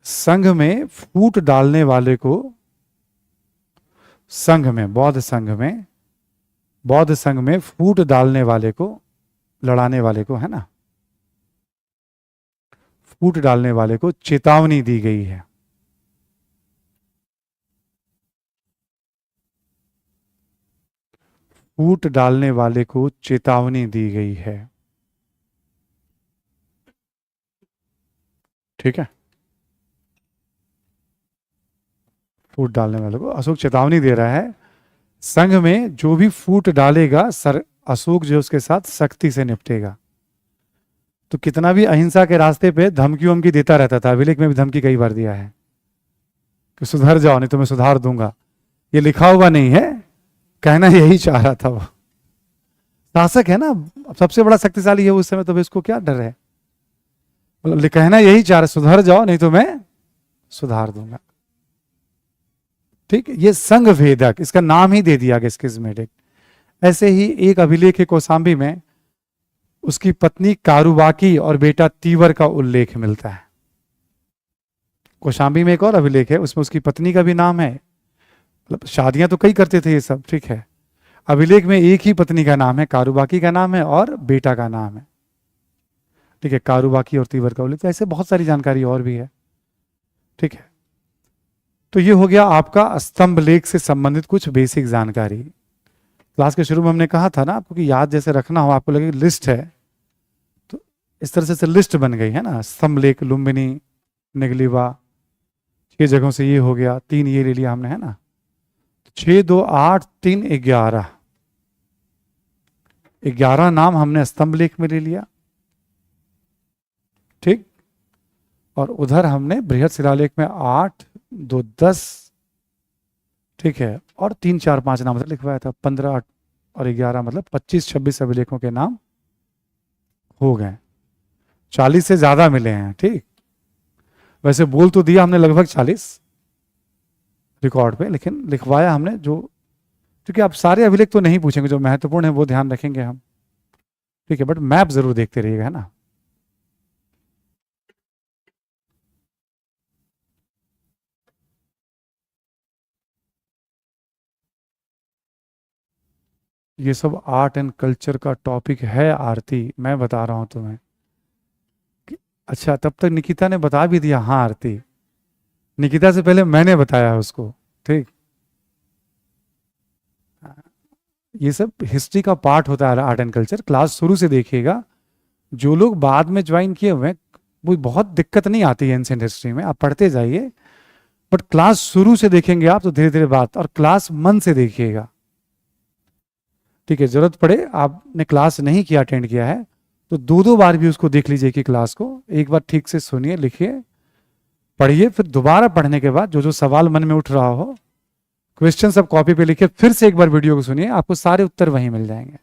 संघ में फूट डालने वाले को, संघ में, बौद्ध संघ में, बौद्ध संघ में फूट डालने वाले को, लड़ाने वाले को, है ना, फूट डालने वाले को चेतावनी दी गई है। फूट डालने वाले को चेतावनी दी गई है। ठीक है, फूट डालने वाले को अशोक चेतावनी दे रहा है, संघ में जो भी फूट डालेगा सर अशोक जो उसके साथ सख्ती से निपटेगा। तो कितना भी अहिंसा के रास्ते पे धमकी वमकी देता रहता था, अभिलेख में भी धमकी कई बार दिया है कि सुधर जाओ नहीं तो मैं सुधार दूंगा। ये लिखा हुआ नहीं है, कहना यही चाह रहा था वो। शासक है ना, सबसे बड़ा शक्तिशाली है उस समय, तो इसको क्या डर है, मतलब कहना यही चाह रहा, सुधर जाओ नहीं तो मैं सुधार दूंगा। ठीक, ये संघ भेदक, इसका नाम ही दे दिया गया स्किज्मेटिक। ऐसे ही एक अभिलेख है कौशाम्बी में, उसकी पत्नी कारुबाकी और बेटा तीवर का उल्लेख मिलता है। कौशाम्बी में एक और अभिलेख है, उसमें उसकी पत्नी का भी नाम है, मतलब शादियां तो कई करते थे ये सब, ठीक है। अभिलेख में एक ही पत्नी का नाम है, कारुबाकी का नाम है और बेटा का नाम है। ठीक है, कारुबाकी और तीवर का उल्लेख, ऐसे बहुत सारी जानकारी और भी है। ठीक है, तो ये हो गया आपका स्तंभ लेख से संबंधित कुछ बेसिक जानकारी। क्लास के शुरू में हमने कहा था ना आपको कि याद जैसे रखना हो, आपको लगे लिस्ट है, तो इस तरह से लिस्ट बन गई है ना, स्तंभ लेख, लुम्बिनी, निगलिवा, 6 जगहों से ये हो गया, 3 ये ले लिया हमने, है ना। 6, 2, 8, 3, 11, 11 नाम हमने स्तंभ लेख में ले लिया। ठीक, और उधर हमने बृहद शिलालेख में 8, 2, 10, ठीक है, और 3, 4, 5 नाम लिखवाया था। 15 और 11 मतलब 25, 26 अभिलेखों के नाम हो गए। 40 से ज्यादा मिले हैं। ठीक, वैसे बोल तो दिया हमने लगभग 40 रिकॉर्ड पे, लेकिन लिखवाया हमने जो, क्योंकि आप सारे अभिलेख तो नहीं पूछेंगे, जो महत्वपूर्ण है वो ध्यान रखेंगे हम। ठीक है, बट मैप जरूर देखते रहिएगा, है ना। ये सब आर्ट एंड कल्चर का टॉपिक है आरती, मैं बता रहा हूं तुम्हें। अच्छा, तब तक निकिता ने बता भी दिया। हाँ आरती, निकिता से पहले मैंने बताया उसको। ठीक, ये सब हिस्ट्री का पार्ट होता है, आर्ट एंड कल्चर। क्लास शुरू से देखिएगा, जो लोग बाद में ज्वाइन किए हुए हैं वो बहुत दिक्कत नहीं आती है एंशिएंट हिस्ट्री में, आप पढ़ते जाइए, बट क्लास शुरू से देखेंगे आप तो धीरे धीरे बात, और क्लास मन से देखिएगा। ठीक है, जरूरत पड़े आपने क्लास नहीं किया, अटेंड किया है, तो 2-2 बार भी उसको देख लीजिए कि क्लास को एक बार ठीक से सुनिए, लिखिए, पढ़िए, फिर दोबारा पढ़ने के बाद जो जो सवाल मन में उठ रहा हो, क्वेश्चन सब कॉपी पे लिखिए, फिर से एक बार वीडियो को सुनिए, आपको सारे उत्तर वहीं मिल जाएंगे।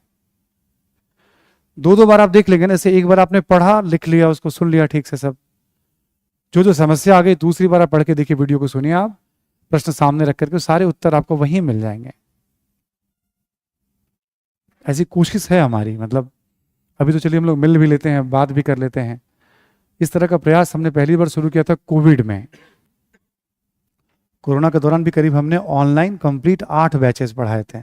दो दो बार आप देख लेंगे ना, जैसे एक बार आपने पढ़ा लिख लिया उसको, सुन लिया ठीक से सब, जो जो समस्या आ गई दूसरी बार आप पढ़ के देखिए, वीडियो को सुनिए आप, प्रश्न सामने रख करके सारे उत्तर आपको वहीं मिल जाएंगे। ऐसी कोशिश है हमारी, मतलब अभी तो चलिए हम लोग मिल भी लेते हैं, बात भी कर लेते हैं। इस तरह का प्रयास हमने पहली बार शुरू किया था कोविड में। कोरोना के दौरान भी करीब हमने ऑनलाइन कंप्लीट 8 बैचेस पढ़ाए थे,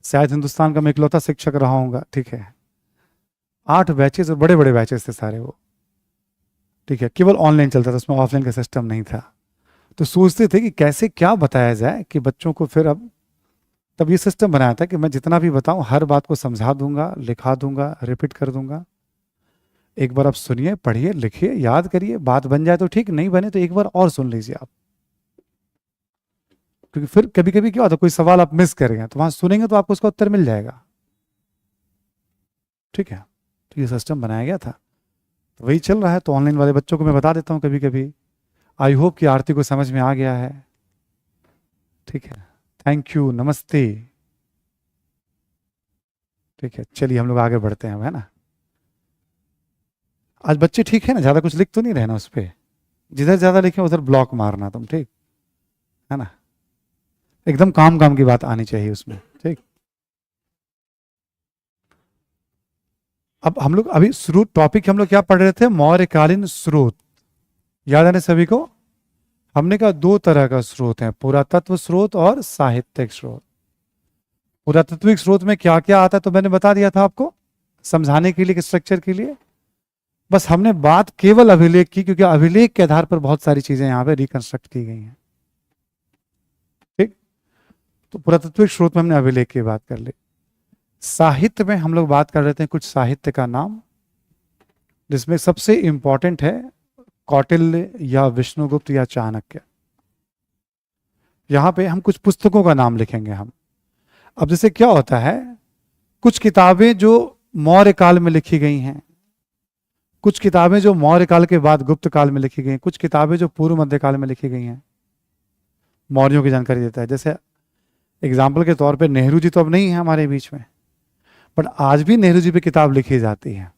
शायद हिंदुस्तान का मैं इकलौता शिक्षक रहा हूँगा, ठीक है। 8 बैचेस, और बड़े बड़े बैचेस थे सारे वो, ठीक है। केवल ऑनलाइन चलता था, उसमें ऑफलाइन का सिस्टम नहीं था। तो सोचते थे कि कैसे क्या बताया जाए कि बच्चों को फिर अब, तब ये सिस्टम बनाया था कि मैं जितना भी बताऊं हर बात को समझा दूंगा, लिखा दूंगा, रिपीट कर दूंगा। एक बार आप सुनिए, पढ़िए, लिखिए, याद करिए, बात बन जाए तो ठीक, नहीं बने तो एक बार और सुन लीजिए आप। क्योंकि फिर कभी कभी क्या होता है, कोई सवाल आप मिस कर गए तो वहां सुनेंगे तो आपको उसका उत्तर मिल जाएगा, ठीक है। तो ये सिस्टम बनाया गया था, तो वही चल रहा है। तो ऑनलाइन वाले बच्चों को मैं बता देता हूँ कभी कभी। आई होप कि आरती को समझ में आ गया है, ठीक है। थैंक यू, नमस्ते, ठीक है। चलिए हम लोग आगे बढ़ते हैं, है ना। आज बच्चे ठीक है ना, ज्यादा कुछ लिख तो नहीं रहना उस पर, जिधर ज्यादा लिखे उधर ब्लॉक मारना तुम, ठीक है ना। एकदम काम काम की बात आनी चाहिए उसमें, ठीक। अब हम लोग अभी स्रोत टॉपिक हम लोग क्या पढ़ रहे थे, मौर्यकालीन स्रोत, याद है ना सभी को। हमने कहा दो तरह का स्रोत है, पुरातत्व स्रोत और साहित्यिक स्रोत। पुरातत्विक स्रोत में क्या क्या आता है तो मैंने बता दिया था आपको, समझाने के लिए, स्ट्रक्चर के लिए। बस हमने बात केवल अभिलेख की, क्योंकि अभिलेख के आधार पर बहुत सारी चीजें यहां पे रिकंस्ट्रक्ट की गई हैं, ठीक। तो पुरातत्विक स्रोत में हमने अभिलेख की बात कर ली। साहित्य में हम लोग बात कर रहे थे कुछ साहित्य का नाम, जिसमें सबसे इंपॉर्टेंट है कौटिल्य या विष्णुगुप्त या चाणक्य। यहां पे हम कुछ पुस्तकों का नाम लिखेंगे हम। अब जैसे क्या होता है, कुछ किताबें जो मौर्य काल में लिखी गई हैं, कुछ किताबें जो मौर्य काल के बाद गुप्त काल में लिखी गई हैं, कुछ किताबें जो पूर्व मध्य काल में लिखी गई हैं, मौर्यों की जानकारी देता है। जैसे एग्जाम्पल के तौर पे नेहरू जी तो अब नहीं है हमारे बीच में, बट आज भी नेहरू जी पे किताब लिखी जाती है।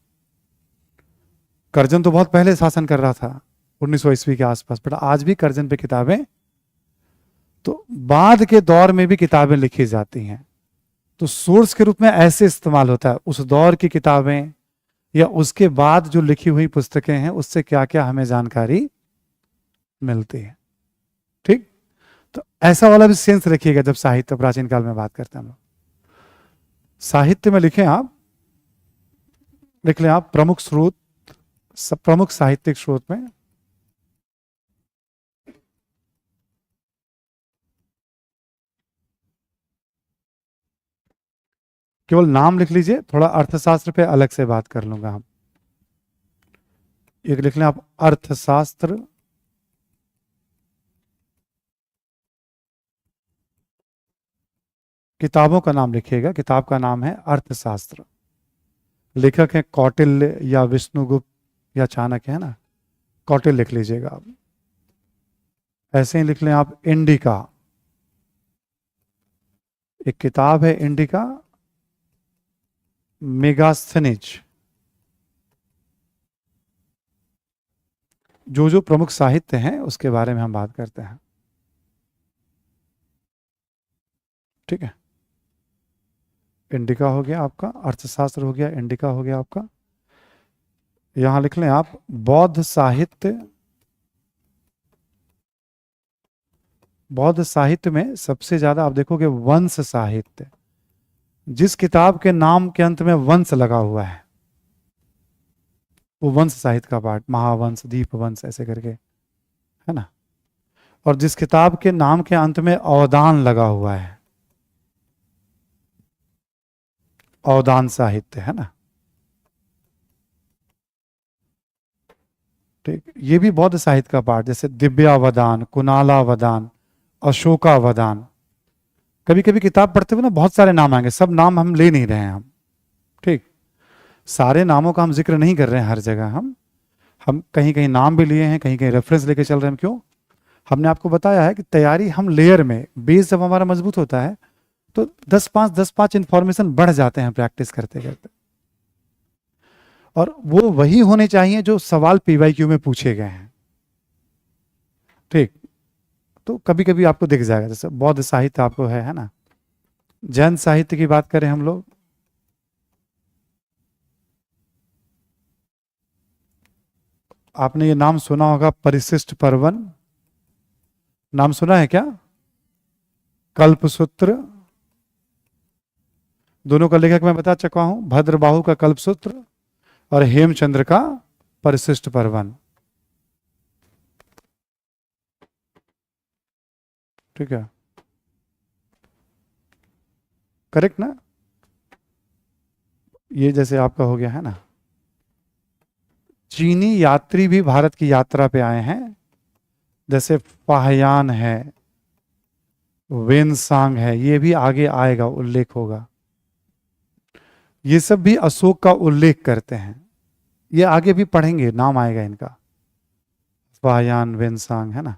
करजन तो बहुत पहले शासन कर रहा था, 1900 ईस्वी के आसपास, बट आज भी करजन पे किताबें, तो बाद के दौर में भी किताबें लिखी जाती हैं। तो सोर्स के रूप में ऐसे इस्तेमाल होता है, उस दौर की किताबें या उसके बाद जो लिखी हुई पुस्तकें हैं उससे क्या क्या हमें जानकारी मिलती है, ठीक। तो ऐसा वाला भी सेंस रखिएगा जब साहित्य प्राचीन काल में बात करते हैं हम लोग। साहित्य में लिखें आप, लिख लें आप प्रमुख स्रोत, प्रमुख साहित्यिक स्रोत में केवल नाम लिख लीजिए, थोड़ा अर्थशास्त्र पे अलग से बात कर लूंगा हम। एक लिख लें आप अर्थशास्त्र, किताबों का नाम लिखिएगा, किताब का नाम है अर्थशास्त्र। लेखक है कौटिल्य या विष्णुगुप्त या चाणक्य, है ना। कौटिल्य लिख लीजिएगा आप। ऐसे ही लिख लें आप इंडिका, एक किताब है इंडिका, मेगास्थनीज। जो जो प्रमुख साहित्य हैं उसके बारे में हम बात करते हैं, ठीक है। इंडिका हो गया आपका, अर्थशास्त्र हो गया, इंडिका हो गया आपका। यहां लिख लें आप बौद्ध साहित्य। बौद्ध साहित्य में सबसे ज्यादा आप देखोगे वंश साहित्य, जिस किताब के नाम के अंत में वंश लगा हुआ है वो वंश साहित्य का पार्ट, महावंश, दीपवंश ऐसे करके, है ना। और जिस किताब के नाम के अंत में अवदान लगा हुआ है, अवदान साहित्य, है ना, ठीक। ये भी बौद्ध साहित्य का पार्ट, जैसे दिव्यावदान, कुणालावदान, अशोकावदान। कभी कभी किताब पढ़ते हुए ना बहुत सारे नाम आएंगे, सब नाम हम ले नहीं रहे हैं हम, ठीक। सारे नामों का हम जिक्र नहीं कर रहे हैं हर जगह, हम कहीं कहीं नाम भी लिए हैं, कहीं कहीं रेफरेंस लेके चल रहे हैं। क्यों? हमने आपको बताया है कि तैयारी हम लेयर में, बेस जब हमारा मजबूत होता है तो 10-5 इंफॉर्मेशन बढ़ जाते हैं प्रैक्टिस करते करते। और वो वही होने चाहिए जो सवाल पीवाईक्यू में पूछे गए हैं। ठीक, तो कभी कभी आपको दिख जाएगा, जैसे बौद्ध साहित्य आपको है ना, जैन साहित्य की बात करें हम लोग, आपने ये नाम सुना होगा, परिशिष्ट पर्वन, नाम सुना है क्या? कल्पसूत्र, दोनों का लेखक मैं बता चुका हूं, भद्रबाहु का कल्पसूत्र और हेमचंद्र का परिशिष्ट पर्वन। ठीक है, करेक्ट ना? ये जैसे आपका हो गया है ना। चीनी यात्री भी भारत की यात्रा पे आए हैं, जैसे फाहयान है, वेनसांग है, ये भी आगे आएगा, उल्लेख होगा। ये सब भी अशोक का उल्लेख करते हैं, ये आगे भी पढ़ेंगे, नाम आएगा इनका, फाहयान, वेनसांग, है ना।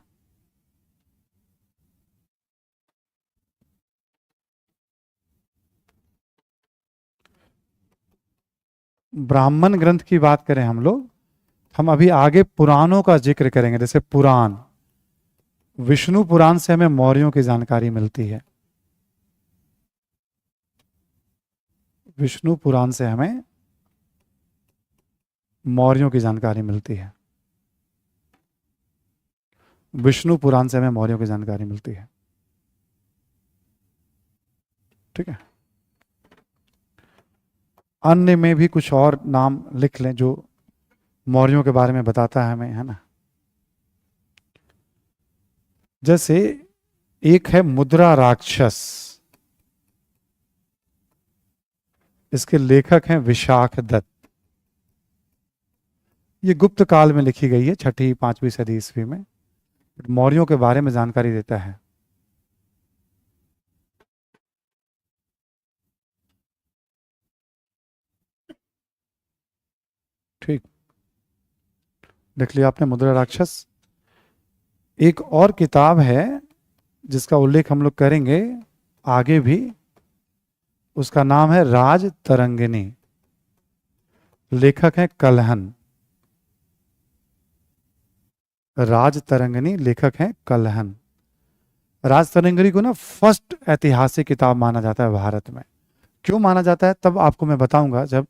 ब्राह्मण ग्रंथ की बात करें हम लोग, हम अभी आगे पुराणों का जिक्र करेंगे, जैसे पुराण, विष्णु पुराण से हमें मौर्यों की जानकारी मिलती है, विष्णु पुराण से हमें मौर्यों की जानकारी मिलती है, विष्णु पुराण से हमें मौर्यों की जानकारी मिलती है। ठीक है, अन्य में भी कुछ और नाम लिख लें जो मौर्यों के बारे में बताता है हमें, है ना। जैसे एक है मुद्रा राक्षस, इसके लेखक हैं विशाख दत्त, ये गुप्त काल में लिखी गई है, 6ठी-5वीं सदी ईस्वी में, मौर्यों के बारे में जानकारी देता है। ठीक, देख लिया आपने मुद्रा राक्षस। एक और किताब है जिसका उल्लेख हम लोग करेंगे आगे भी, उसका नाम है राज तरंगिणी, लेखक है कलहन, राज तरंगिणी, लेखक है कलहन। राज तरंगिणी को ना फर्स्ट ऐतिहासिक किताब माना जाता है भारत में। क्यों माना जाता है तब आपको मैं बताऊंगा जब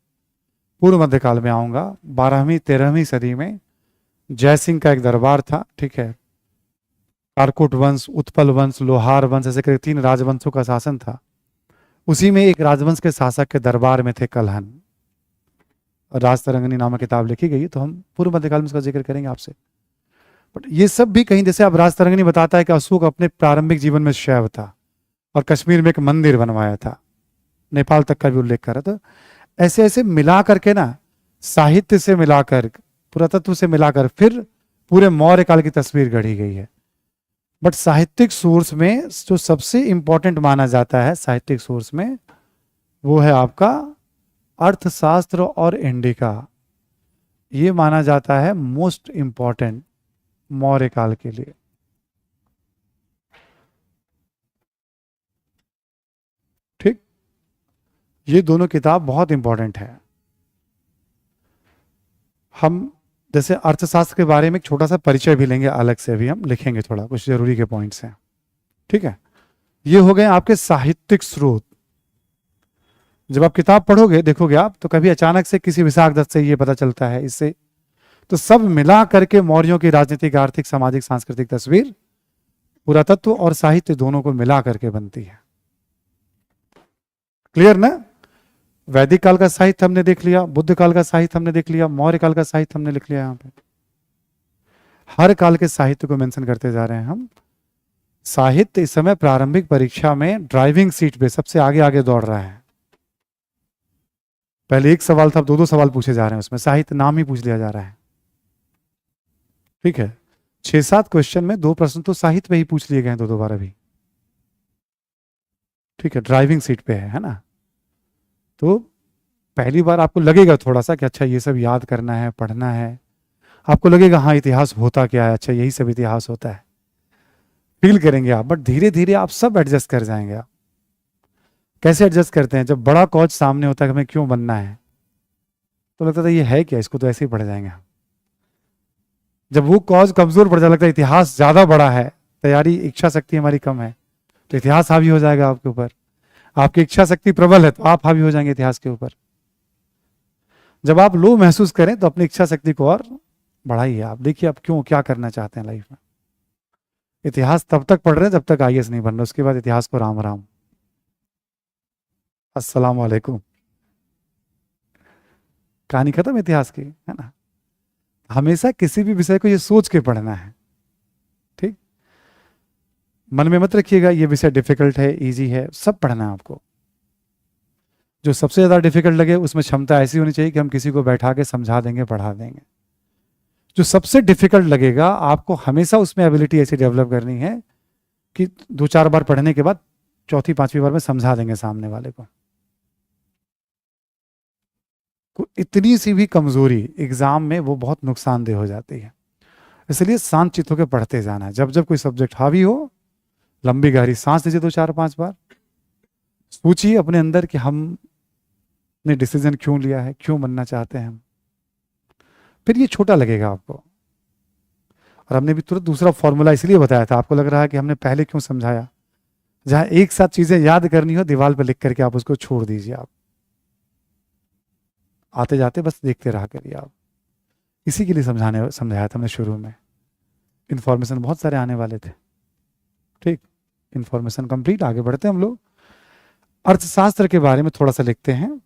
पूर्व मध्यकाल में आऊंगा। 12वीं 13वीं सदी में जयसिंह का एक दरबार था, ठीक है, कारकोट वंश, उत्पल वंश, लोहार वंश, ऐसे करके 3 राजवंशों का शासन था। उसी में एक राजवंश के शासक के दरबार में थे कलहन, राज तरंगिणी नामक किताब लिखी गई, तो हम पूर्व मध्यकाल में इसका जिक्र करेंगे आपसे। बट ये सब भी कहीं, जैसे अब राज तरंगिणी बताता है कि अशोक अपने प्रारंभिक जीवन में शैव था और कश्मीर में एक मंदिर बनवाया था, नेपाल तक का भी उल्लेख कर रहा था। ऐसे ऐसे मिला करके ना, साहित्य से मिलाकर, पुरातत्व से मिलाकर फिर पूरे मौर्य काल की तस्वीर गढ़ी गई है। बट साहित्यिक सोर्स में जो सबसे इंपॉर्टेंट माना जाता है साहित्यिक सोर्स में, वो है आपका अर्थशास्त्र और इंडिका। ये माना जाता है मोस्ट इंपॉर्टेंट मौर्य काल के लिए। ठीक, ये दोनों किताब बहुत इंपॉर्टेंट है। हम जैसे अर्थशास्त्र के बारे में एक छोटा सा परिचय भी लेंगे, अलग से भी हम लिखेंगे, थोड़ा कुछ जरूरी के पॉइंट्स हैं। ठीक है, ये हो गए आपके साहित्यिक स्रोत। जब आप किताब पढ़ोगे, देखोगे आप, तो कभी अचानक से किसी विशाख दत्त से ये पता चलता है, इससे, तो सब मिला करके मौर्यों की राजनीतिक, आर्थिक, सामाजिक, सांस्कृतिक तस्वीर पुरातत्व और साहित्य दोनों को मिला करके बनती है। क्लियर ना? वैदिक काल का साहित्य हमने देख लिया, बुद्ध काल का साहित्य हमने देख लिया, मौर्य काल का साहित्य हमने लिख लिया। यहां पे हर काल के साहित्य को मेंशन करते जा रहे हैं हम। साहित्य इस समय प्रारंभिक परीक्षा में ड्राइविंग सीट पे सबसे आगे आगे दौड़ रहा है। पहले एक सवाल था, अब 2-2 सवाल पूछे जा रहे हैं, उसमें साहित्य नाम ही पूछ लिया जा रहा है। ठीक है, 6-7 क्वेश्चन में 2 प्रश्न तो साहित्य पे ही पूछ लिए गए हैं 2-2 बार अभी। ठीक है, ड्राइविंग सीट पे है ना। तो पहली बार आपको लगेगा थोड़ा सा कि अच्छा ये सब याद करना है, पढ़ना है, आपको लगेगा हाँ इतिहास होता क्या है, अच्छा यही सब इतिहास होता है, फील करेंगे आप। बट धीरे धीरे आप सब एडजस्ट कर जाएंगे। आप कैसे एडजस्ट करते हैं? जब बड़ा कॉज सामने होता है कि हमें क्यों बनना है, तो लगता था ये है क्या, इसको तो ऐसे ही पढ़ जाएंगे हम। जब वो कॉज कमजोर पड़ जाए, लगता है इतिहास ज्यादा बड़ा है, तैयारी इच्छा शक्ति हमारी कम है, तो इतिहास हावी हो जाएगा आपके ऊपर। आपकी इच्छा शक्ति प्रबल है तो आप हावी हो जाएंगे इतिहास के ऊपर। जब आप लो महसूस करें तो अपनी इच्छा शक्ति को और बढ़ाइए। आप देखिए आप क्यों क्या करना चाहते हैं लाइफ में। इतिहास तब तक पढ़ रहे हैं जब तक आईएएस नहीं बन रहे, उसके बाद इतिहास को राम राम, अस्सलाम वालेकुम, कहानी खत्म इतिहास की, है ना। हमेशा किसी भी विषय को ये सोच के पढ़ना है, ठीक। मन में मत रखिएगा ये विषय डिफिकल्ट है, इजी है, सब पढ़ना है आपको। जो सबसे ज्यादा डिफिकल्ट लगे उसमें क्षमता ऐसी होनी चाहिए कि हम किसी को बैठा के समझा देंगे, पढ़ा देंगे। जो सबसे डिफिकल्ट लगेगा आपको हमेशा उसमें एबिलिटी ऐसी डेवलप करनी है कि 2-4 बार पढ़ने के बाद चौथी 5वीं बार में समझा देंगे सामने वाले को। इतनी सी भी कमजोरी एग्जाम में वो बहुत नुकसानदेह हो जाती है। इसलिए शांत चित्त होकर पढ़ते जाना है। जब जब कोई सब्जेक्ट हावी हो, लंबी गहरी सांस लीजिए 2-4-5 बार, सोचिए अपने अंदर कि हमने डिसीजन क्यों लिया है, क्यों बनना चाहते हैं हम। फिर ये छोटा लगेगा आपको। और हमने भी तुरंत दूसरा फॉर्मूला इसलिए बताया था, आपको लग रहा है कि हमने पहले क्यों समझाया। जहां एक साथ चीजें याद करनी हो, दीवार पर लिख करके आप उसको छोड़ दीजिए। आप आते जाते बस देखते रहा करिए। आप इसी के लिए समझाया था हमने शुरू में। इंफॉर्मेशन बहुत सारे आने वाले थे, ठीक। इंफॉर्मेशन कंप्लीट, आगे बढ़ते हैं हम लोग। अर्थशास्त्र के बारे में थोड़ा सा लिखते हैं।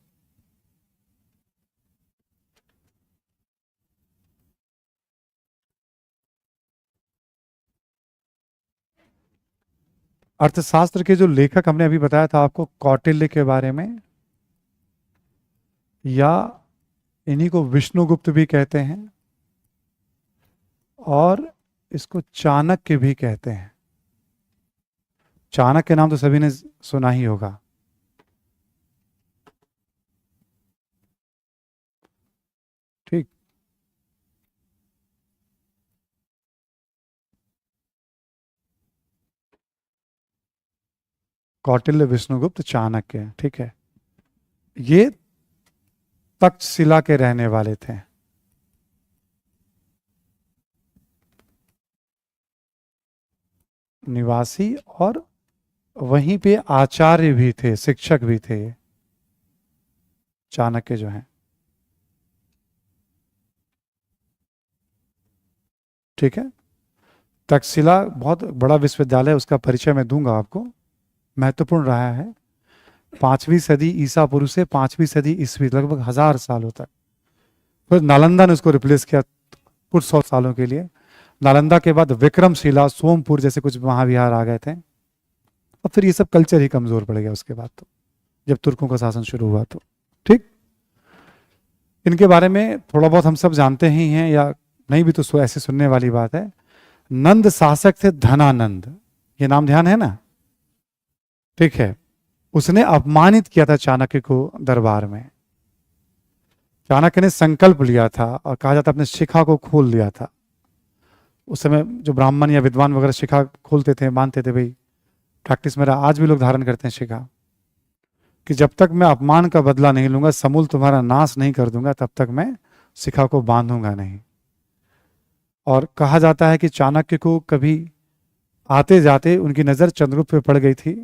अर्थशास्त्र के जो लेखक हमने अभी बताया था आपको, कौटिल्य के बारे में, या इन्हीं को विष्णुगुप्त भी कहते हैं और इसको चाणक्य भी कहते हैं। चाणक्य नाम तो सभी ने सुना ही होगा, ठीक। कौटिल्य, विष्णुगुप्त, चाणक्य, ठीक है। ये तक्षशिला के रहने वाले थे। निवासी, और वहीं पे आचार्य भी थे, शिक्षक भी थे चाणक्य जो हैं, ठीक है। तक्षशिला बहुत बड़ा विश्वविद्यालय, उसका परिचय मैं दूंगा आपको, महत्वपूर्ण रहा है। 5वीं सदी ईसा पूर्व से 5वीं सदी ईस्वी, लगभग 1000 सालों तक। फिर नालंदा ने उसको रिप्लेस किया कुछ 100 सालों के लिए। नालंदा के बाद विक्रमशिला, सोमपुर जैसे कुछ महाविहार आ गए थे। और फिर ये सब कल्चर ही कमजोर पड़ गया उसके बाद, तो जब तुर्कों का शासन शुरू हुआ तो, ठीक। इनके बारे में थोड़ा बहुत हम सब जानते ही हैं, या नहीं भी तो ऐसे सुनने वाली बात है। नंद शासक थे धनानंद, ये नाम ध्यान है ना, ठीक है। उसने अपमानित किया था चाणक्य को दरबार में। चाणक्य ने संकल्प लिया था और कहा जाता अपने शिखा को खोल दिया था। उस समय जो ब्राह्मण या विद्वान वगैरह शिखा खोलते थे, मानते थे भाई, प्रैक्टिस मेरा आज भी लोग धारण करते हैं शिखा, कि जब तक मैं अपमान का बदला नहीं लूंगा, समूल तुम्हारा नाश नहीं कर दूंगा, तब तक मैं शिखा को बांधूंगा नहीं। और कहा जाता है कि चाणक्य को कभी आते जाते उनकी नजर चंद्रगुप्त पे पड़ गई थी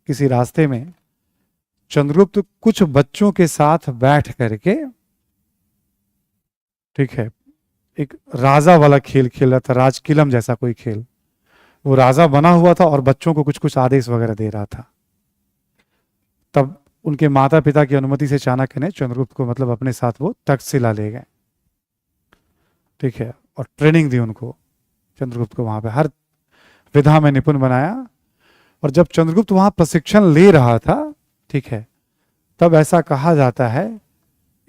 किसी रास्ते में। चंद्रगुप्त कुछ बच्चों के साथ बैठ करके, ठीक है, एक राजा वाला खेल खेल रहा था, राजकिलम जैसा कोई खेल। वो राजा बना हुआ था और बच्चों को कुछ कुछ आदेश वगैरह दे रहा था। तब उनके माता पिता की अनुमति से चाणक्य ने चंद्रगुप्त को मतलब अपने साथ वो तक्षशिला ले गए, ठीक है, और ट्रेनिंग दी उनको। चंद्रगुप्त को वहां पे हर विधा में निपुण बनाया। और जब चंद्रगुप्त वहां प्रशिक्षण ले रहा था, ठीक है, तब ऐसा कहा जाता है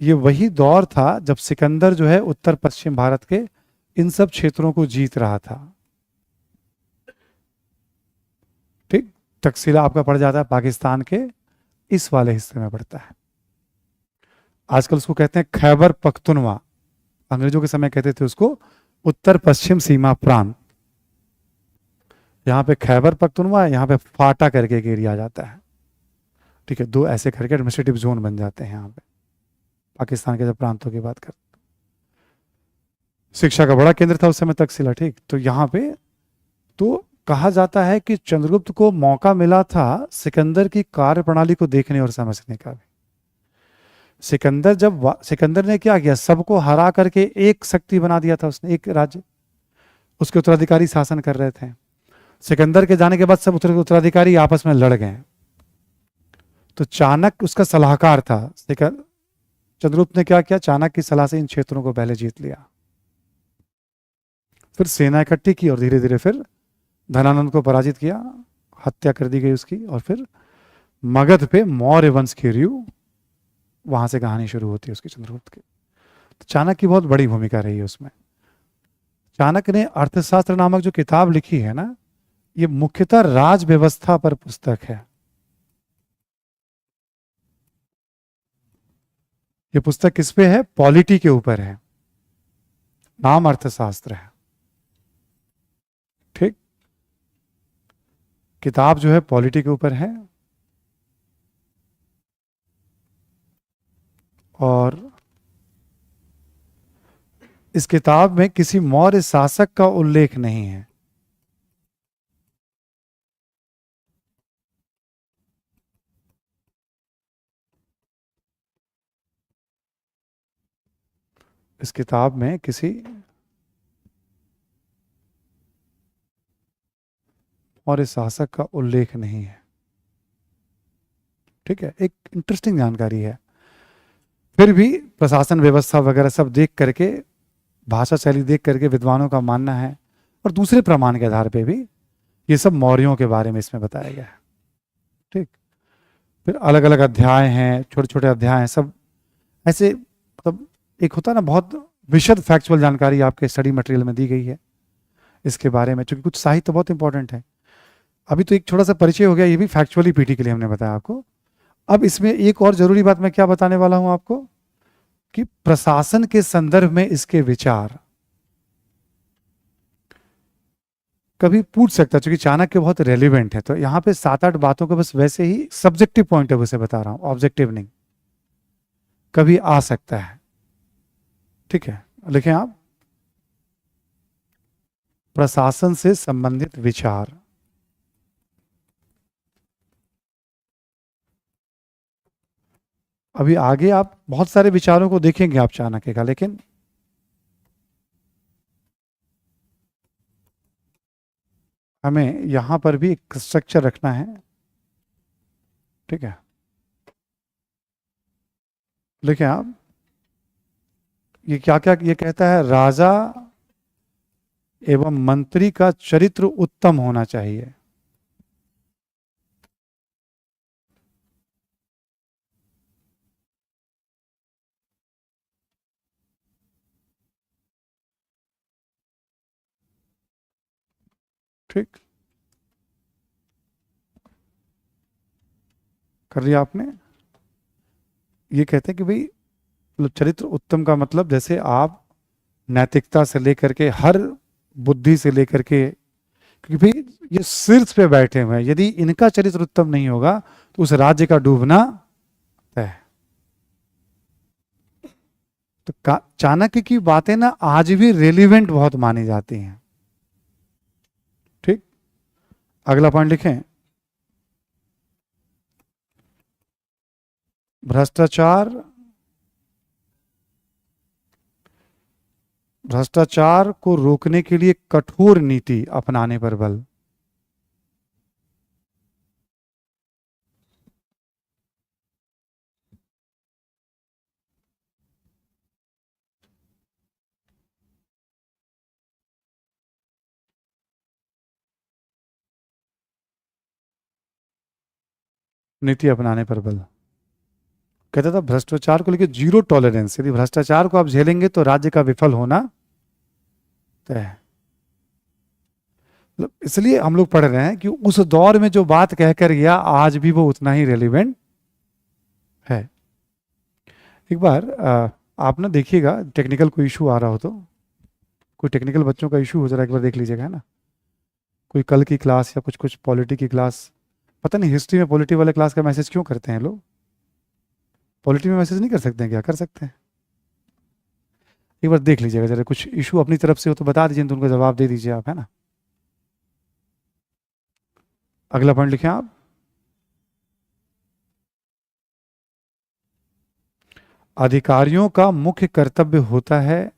ये वही दौर था जब सिकंदर जो है उत्तर पश्चिम भारत के इन सब क्षेत्रों को जीत रहा था, ठीक। तक्षशिला आपका पड़ जाता है पाकिस्तान के इस वाले हिस्से में पड़ता है। आजकल उसको कहते हैं खैबर पख्तूनवा, अंग्रेजों के समय कहते थे उसको उत्तर पश्चिम सीमा प्रांत। यहाँ पे खैबर पख्तूनवा, यहाँ पे फाटा करके एक एरिया आ जाता है, ठीक है। 2 ऐसे करके एडमिनिस्ट्रेटिव जोन बन जाते हैं यहाँ पे। पाकिस्तान के जब प्रांतों की बात कर, शिक्षा का बड़ा केंद्र था उस समय तक्षशिला। ठीक, तो यहाँ पे तो कहा जाता है कि चंद्रगुप्त को मौका मिला था सिकंदर की कार्यप्रणाली को देखने और समझने का भी। सिकंदर ने क्या किया, सबको हरा करके एक शक्ति बना दिया था उसने, एक राज्य, उसके उत्तराधिकारी शासन कर रहे थे। सिकंदर के जाने के बाद सब उत्तराधिकारी आपस में लड़ गए। तो चाणक्य उसका सलाहकार था। चंद्रगुप्त ने क्या किया, चाणक्य की सलाह से इन क्षेत्रों को पहले जीत लिया, फिर सेना इकट्ठी की और धीरे धीरे फिर धनानंद को पराजित किया, हत्या कर दी गई उसकी, और फिर मगध पे मौर्य वंश की रीव, वहां से कहानी शुरू होती है उसकी, चंद्रगुप्त की। तो चाणक्य की बहुत बड़ी भूमिका रही है उसमें। चाणक्य ने अर्थशास्त्र नामक जो किताब लिखी है ना, ये मुख्यतः राज व्यवस्था पर पुस्तक है। ये पुस्तक किस पे है, पॉलिटी के ऊपर है, नाम अर्थशास्त्र है। ठीक, किताब जो है पॉलिटी के ऊपर है, और इस किताब में किसी मौर्य शासक का उल्लेख नहीं है। इस किताब में किसी मौर्य शासक का उल्लेख नहीं है। ठीक है, एक इंटरेस्टिंग जानकारी है। फिर भी प्रशासन व्यवस्था वगैरह सब देख करके, भाषा शैली देख करके विद्वानों का मानना है, और दूसरे प्रमाण के आधार पे भी ये सब मौर्यों के बारे में इसमें बताया गया है। ठीक, फिर अलग अलग अध्याय हैं, छोटे छोटे अध्याय हैं, सब ऐसे, मतलब एक होता है ना, बहुत विशद फैक्चुअल जानकारी आपके स्टडी मटेरियल में दी गई है इसके बारे में, क्योंकि कुछ साहित्य बहुत इंपॉर्टेंट है। अभी तो एक छोटा सा परिचय हो गया, ये भी फैक्चुअली पीटी के लिए हमने बताया आपको। अब इसमें एक और जरूरी बात मैं क्या बताने वाला हूं आपको, कि प्रशासन के संदर्भ में इसके विचार कभी पूछ सकता, क्योंकि चाणक्य बहुत रेलिवेंट है। तो यहां पे 7-8 बातों को बस वैसे ही सब्जेक्टिव पॉइंट ऑफ व्यू से बता रहा हूं, ऑब्जेक्टिव नहीं, कभी आ सकता है। ठीक है, लिखें आप, प्रशासन से संबंधित विचार। अभी आगे आप बहुत सारे विचारों को देखेंगे आप चाणक्य का, लेकिन हमें यहां पर भी एक स्ट्रक्चर रखना है। ठीक है, लिखें आप, ये क्या क्या ये कहता है, राजा एवं मंत्री का चरित्र उत्तम होना चाहिए। ठीक, कर लिया आपने। ये कहते हैं कि भाई, मतलब चरित्र उत्तम का मतलब, जैसे आप नैतिकता से लेकर के, हर बुद्धि से लेकर के, क्योंकि भाई ये शीर्ष पे बैठे हुए हैं, यदि इनका चरित्र उत्तम नहीं होगा तो उस राज्य का डूबना तय है। तो चाणक्य की बातें ना आज भी रेलिवेंट बहुत मानी जाती हैं। ठीक, अगला पॉइंट लिखें, भ्रष्टाचार, भ्रष्टाचार को रोकने के लिए कठोर नीति अपनाने पर बल। नीति अपनाने पर बल, कहता था भ्रष्टाचार को लेकर जीरो टॉलरेंस, यदि भ्रष्टाचार को आप झेलेंगे तो राज्य का विफल होना तय है। मतलब इसलिए हम लोग पढ़ रहे हैं कि उस दौर में जो बात कहकर गया आज भी वो उतना ही रेलिवेंट है। एक बार आप ना देखिएगा, टेक्निकल कोई इशू आ रहा हो तो, कोई टेक्निकल बच्चों का इशू हो जरा एक बार देख लीजिएगा, है ना, कोई कल की क्लास या कुछ कुछ पॉलिटी की क्लास, पता नहीं हिस्ट्री में पॉलिटी वाले क्लास का मैसेज क्यों करते हैं लोग, पॉलिटी में मैसेज नहीं कर सकते हैं क्या? कर सकते हैं। एक बार देख लीजिएगा जरा, कुछ इशू अपनी तरफ से हो तो बता दीजिए, तो उनको जवाब दे दीजिए आप, है ना। अगला पॉइंट लिखें आप। अधिकारियों का मुख्य कर्तव्य होता है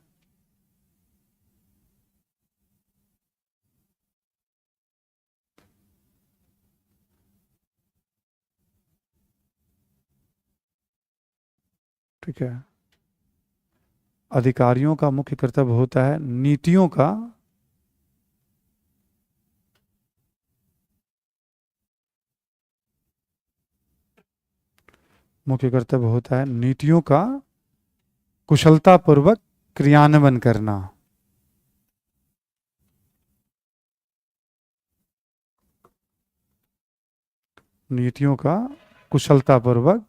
ठीक है, अधिकारियों का मुख्य कर्तव्य होता है नीतियों का मुख्य कर्तव्य होता है नीतियों का कुशलतापूर्वक क्रियान्वयन करना। नीतियों का कुशलतापूर्वक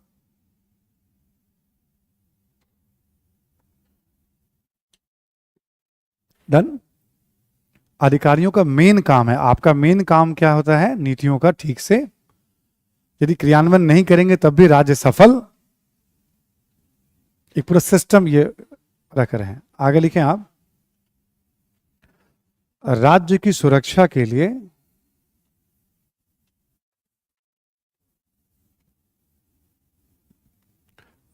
डन। अधिकारियों का मेन काम है, आपका मेन काम क्या होता है? नीतियों का ठीक से यदि क्रियान्वयन नहीं करेंगे तब भी राज्य सफल, एक पूरा सिस्टम ये रख रहे हैं। आगे लिखें आप। राज्य की सुरक्षा के लिए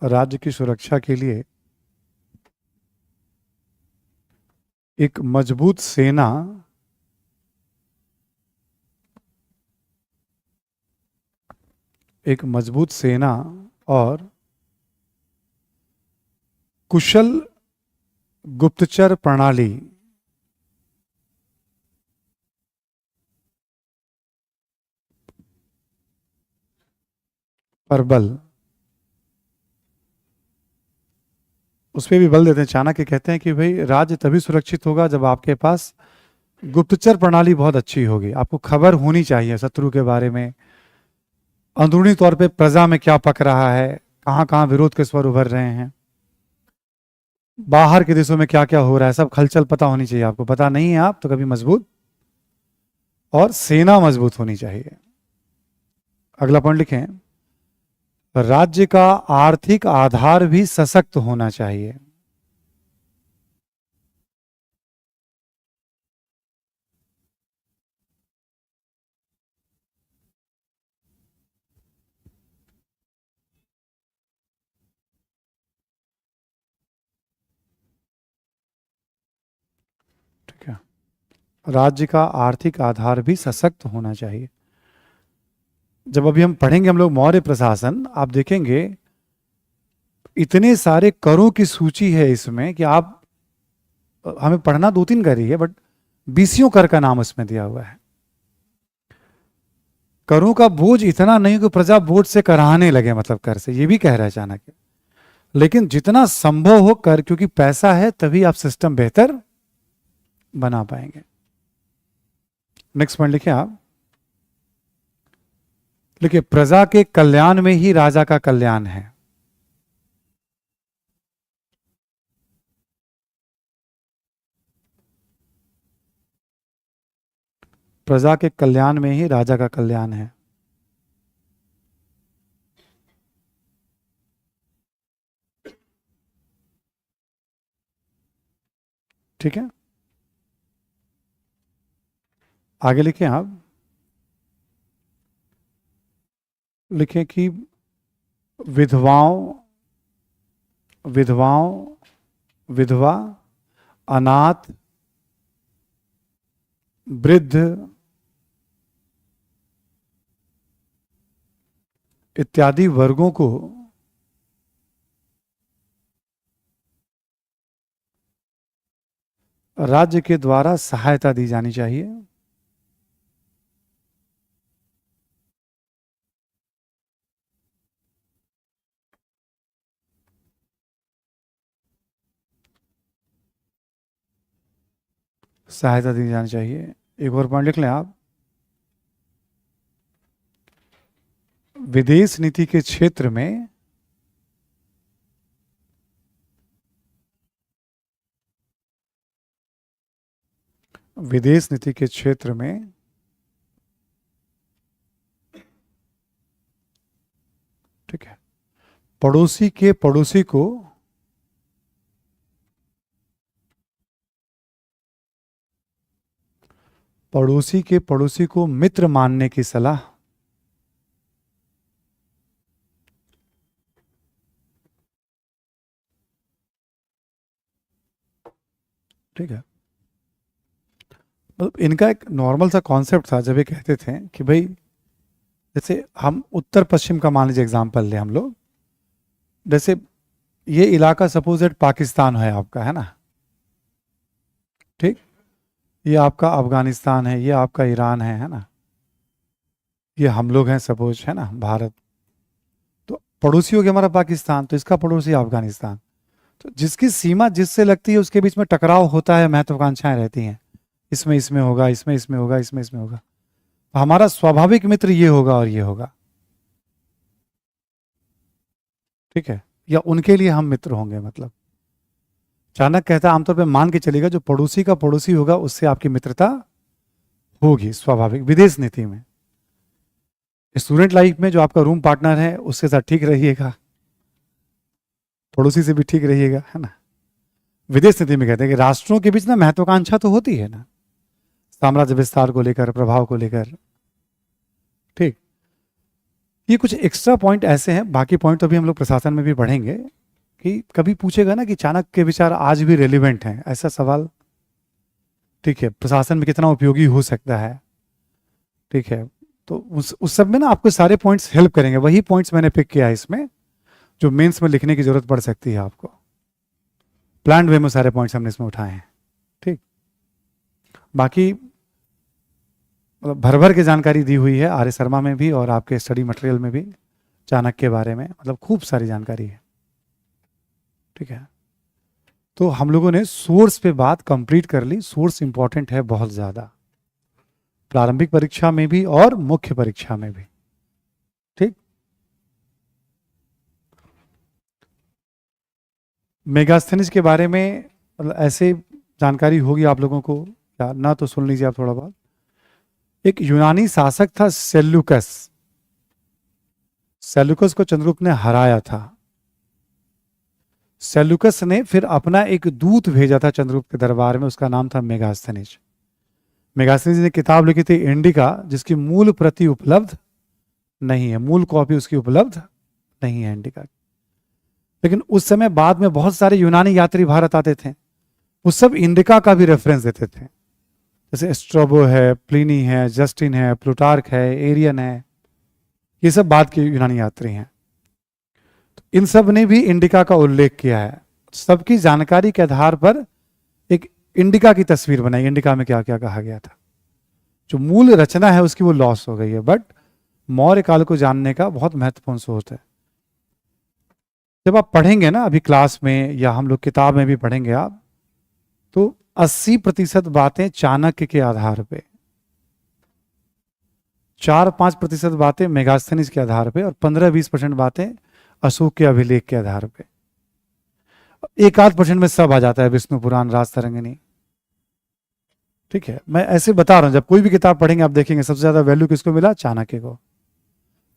राज्य की सुरक्षा के लिए एक मजबूत सेना और कुशल गुप्तचर प्रणाली पर बल, उस पर भी बल देते हैं। चाणक्य कहते हैं कि भाई राज्य तभी सुरक्षित होगा जब आपके पास गुप्तचर प्रणाली बहुत अच्छी होगी। आपको खबर होनी चाहिए शत्रु के बारे में, अंदरूनी तौर पे प्रजा में क्या पक रहा है, कहां कहां विरोध के स्वर उभर रहे हैं, बाहर के देशों में क्या क्या हो रहा है, सब खलचल पता होनी चाहिए आपको। पता नहीं है आप तो कभी मजबूत, और सेना मजबूत होनी चाहिए। अगला पॉइंट लिखें। राज्य का आर्थिक आधार भी सशक्त होना चाहिए। ठीक है, राज्य का आर्थिक आधार भी सशक्त होना चाहिए। जब अभी हम पढ़ेंगे हम लोग मौर्य प्रशासन, आप देखेंगे इतने सारे करों की सूची है इसमें कि आप, हमें पढ़ना 2-3 कर ही है, बट बीसियों कर का नाम उसमें दिया हुआ है। करों का बोझ इतना नहीं कि प्रजा बोझ से कराने लगे, मतलब कर से, ये भी कह रहा है चाणक्य। लेकिन जितना संभव हो कर, क्योंकि पैसा है तभी आप सिस्टम बेहतर बना पाएंगे। नेक्स्ट पॉइंट लिखिए आप। देखिए, प्रजा के कल्याण में ही राजा का कल्याण है। प्रजा के कल्याण में ही राजा का कल्याण है। ठीक है, आगे लिखें आप। लिखें कि विधवाओं विधवाओं विधवा, अनाथ, वृद्ध इत्यादि वर्गों को राज्य के द्वारा सहायता दी जानी चाहिए। सहायता दी जानी चाहिए। एक और पॉइंट लिख लें आप। विदेश नीति के क्षेत्र में विदेश नीति के क्षेत्र में ठीक है, पड़ोसी के पड़ोसी को मित्र मानने की सलाह। ठीक है, मतलब इनका एक नॉर्मल सा कॉन्सेप्ट था जब ये कहते थे कि भाई जैसे हम उत्तर पश्चिम का मान लीजिए एग्जाम्पल लें हम लोग, जैसे ये इलाका सपोज दैट पाकिस्तान है आपका, है ना, ठीक, ये आपका अफगानिस्तान है, ये आपका ईरान है ना, ये हम लोग हैं सपोज, है ना, भारत। तो पड़ोसी हो गया हमारा पाकिस्तान, तो इसका पड़ोसी अफगानिस्तान। तो जिसकी सीमा जिससे लगती है उसके बीच में टकराव होता है, महत्वाकांक्षाएं रहती हैं, इसमें इसमें होगा, इसमें इसमें होगा, इसमें इसमें होगा। तो हमारा स्वाभाविक मित्र ये होगा और ये होगा, ठीक है, या उनके लिए हम मित्र होंगे। मतलब चाणक्य कहता है आमतौर पे मान के चलेगा जो पड़ोसी का पड़ोसी होगा उससे आपकी मित्रता होगी स्वाभाविक। विदेश नीति में, स्टूडेंट लाइफ में जो आपका रूम पार्टनर है उसके साथ ठीक रहिएगा, पड़ोसी से भी ठीक रहिएगा, है ना। विदेश नीति में कहते हैं कि राष्ट्रों के बीच ना महत्वाकांक्षा तो होती है ना, साम्राज्य विस्तार को लेकर, प्रभाव को लेकर, ठीक। ये कुछ एक्स्ट्रा पॉइंट ऐसे हैं, बाकी पॉइंट तो अभी हम लोग प्रशासन में भी पढ़ेंगे कि कभी पूछेगा ना कि चाणक्य के विचार आज भी रेलिवेंट हैं, ऐसा सवाल, ठीक है, प्रशासन में कितना उपयोगी हो सकता है, ठीक है। तो उस सब में ना आपको सारे पॉइंट्स हेल्प करेंगे। वही पॉइंट्स मैंने पिक किया है इसमें जो मेंस में लिखने की जरूरत पड़ सकती है आपको। प्लान वे में सारे पॉइंट्स हमने इसमें उठाए हैं, ठीक। बाकी मतलब भर भर के जानकारी दी हुई है आर्य शर्मा में भी और आपके स्टडी मटेरियल में भी चाणक्य के बारे में, मतलब खूब सारी जानकारी है, ठीक है। तो हम लोगों ने सोर्स पे बात कंप्लीट कर ली। सोर्स इंपॉर्टेंट है बहुत ज्यादा, प्रारंभिक परीक्षा में भी और मुख्य परीक्षा में भी, ठीक। मेगास्थनीज के बारे में मतलब ऐसे जानकारी होगी आप लोगों को, या ना तो सुन लीजिए आप थोड़ा बहुत। एक यूनानी शासक था सेल्यूकस, सेल्यूकस को चंद्रगुप्त ने हराया था। सेल्यूकस ने फिर अपना एक दूत भेजा था चंद्रगुप्त के दरबार में, उसका नाम था मेगास्थनीज। मेगास्थनीज ने किताब लिखी थी इंडिका, जिसकी मूल प्रति उपलब्ध नहीं है, मूल कॉपी उसकी उपलब्ध नहीं है इंडिका की। लेकिन उस समय बाद में बहुत सारे यूनानी यात्री भारत आते थे, वो सब इंडिका का भी रेफरेंस देते थे, जैसे स्ट्रोबो है, प्लिनी है, जस्टिन है, प्लूटार्क है, एरियन है, ये सब बाद के यूनानी यात्री हैं। तो इन सब ने भी इंडिका का उल्लेख किया है। सबकी जानकारी के आधार पर एक इंडिका की तस्वीर बनाई, इंडिका में क्या क्या कहा गया था। जो मूल रचना है उसकी वो लॉस हो गई है, बट मौर्य काल को जानने का बहुत महत्वपूर्ण सोच है। जब आप पढ़ेंगे ना अभी क्लास में या हम लोग किताब में भी पढ़ेंगे आप, तो 80% बातें चाणक्य के आधार पे, 4-5% बातें मेगास्थनीज के आधार पे और 15-20% बातें अशोक के अभिलेख के आधार पे। 1-8% में सब आ जाता है, विष्णु पुराण, राज तरंगिणी, ठीक है। मैं ऐसे बता रहा हूं, जब कोई भी किताब पढ़ेंगे आप देखेंगे सबसे ज्यादा वैल्यू किसको मिला, चाणक्य को,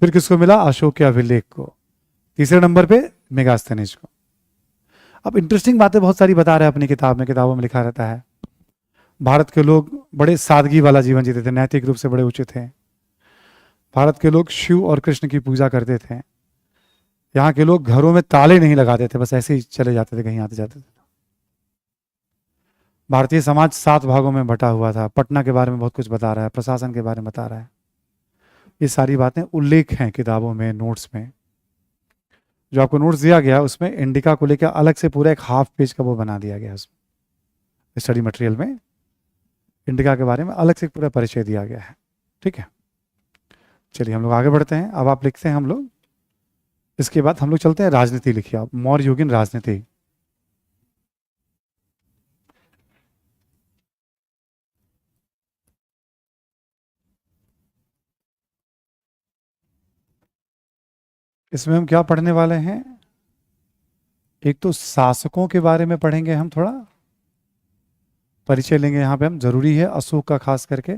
फिर किसको मिला, अशोक के अभिलेख को, तीसरे नंबर पे मेगास्थनीज को। अब इंटरेस्टिंग बातें बहुत सारी बता रहे हैं अपनी किताब में, किताबों में लिखा रहता है भारत के लोग बड़े सादगी वाला जीवन जीते थे, नैतिक रूप से बड़े उचित थे। भारत के लोग शिव और कृष्ण की पूजा करते थे। यहाँ के लोग घरों में ताले नहीं लगाते थे, बस ऐसे ही चले जाते थे, कहीं आते जाते थे। भारतीय समाज 7 भागों में बटा हुआ था। पटना के बारे में बहुत कुछ बता रहा है, प्रशासन के बारे में बता रहा है। ये सारी बातें उल्लेख हैं किताबों में, नोट्स में। जो आपको नोट्स दिया गया उसमें इंडिका को लेकर अलग से पूरा एक हाफ पेज का वो बना दिया गया उसमें, स्टडी मटेरियल में इंडिका के बारे में अलग से पूरा परिचय दिया गया है, ठीक है। चलिए हम लोग आगे बढ़ते हैं। अब आप लिखते हैं हम लोग, इसके बाद हम लोग चलते हैं राजनीति। लिखिए आप, मौर्य युगीन राजनीति। इसमें हम क्या पढ़ने वाले हैं, एक तो शासकों के बारे में पढ़ेंगे हम, थोड़ा परिचय लेंगे यहाँ पे हम, जरूरी है अशोक का खास करके,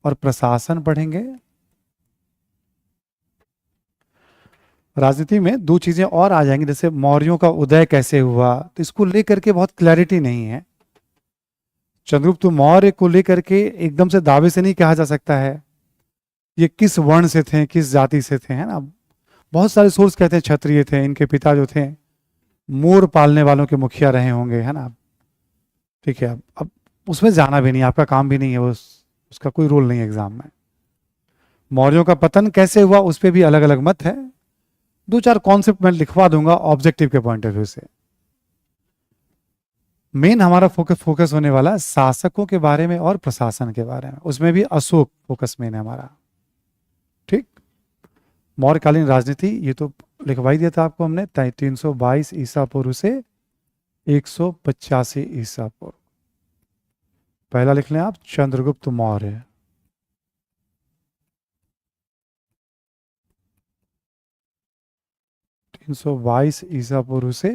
और प्रशासन पढ़ेंगे। राजनीति में दो चीजें और आ जाएंगी, जैसे मौर्यों का उदय कैसे हुआ, तो इसको लेकर के बहुत क्लैरिटी नहीं है। चंद्रगुप्त मौर्य को लेकर के एकदम से दावे से नहीं कहा जा सकता है ये किस वर्ण से थे, किस जाति से थे, है ना। बहुत सारे सोर्स कहते हैं क्षत्रिय थे, इनके पिता जो थे मोर पालने वालों के मुखिया रहे होंगे, है ना। ठीक है, अब उसमें जाना भी नहीं, आपका काम भी नहीं है, उसका कोई रोल नहीं है एग्जाम में। मौर्यों का पतन कैसे हुआ उस पर भी अलग अलग मत है। दो चार कॉन्सेप्ट मैं लिखवा दूंगा ऑब्जेक्टिव के पॉइंट ऑफ व्यू से। मेन हमारा फोकस होने वाला है शासकों के बारे में और प्रशासन के बारे में, उसमें भी अशोक फोकस मेन है हमारा। ठीक, मौर्यकालीन राजनीति ये तो लिखवा ही दिया था आपको हमने, 322 ईसा पूर्व से 185 ईसा पूर्व। पहला लिख लें आप, चंद्रगुप्त मौर्य। तीन सौ 22 ईसा पूर्व से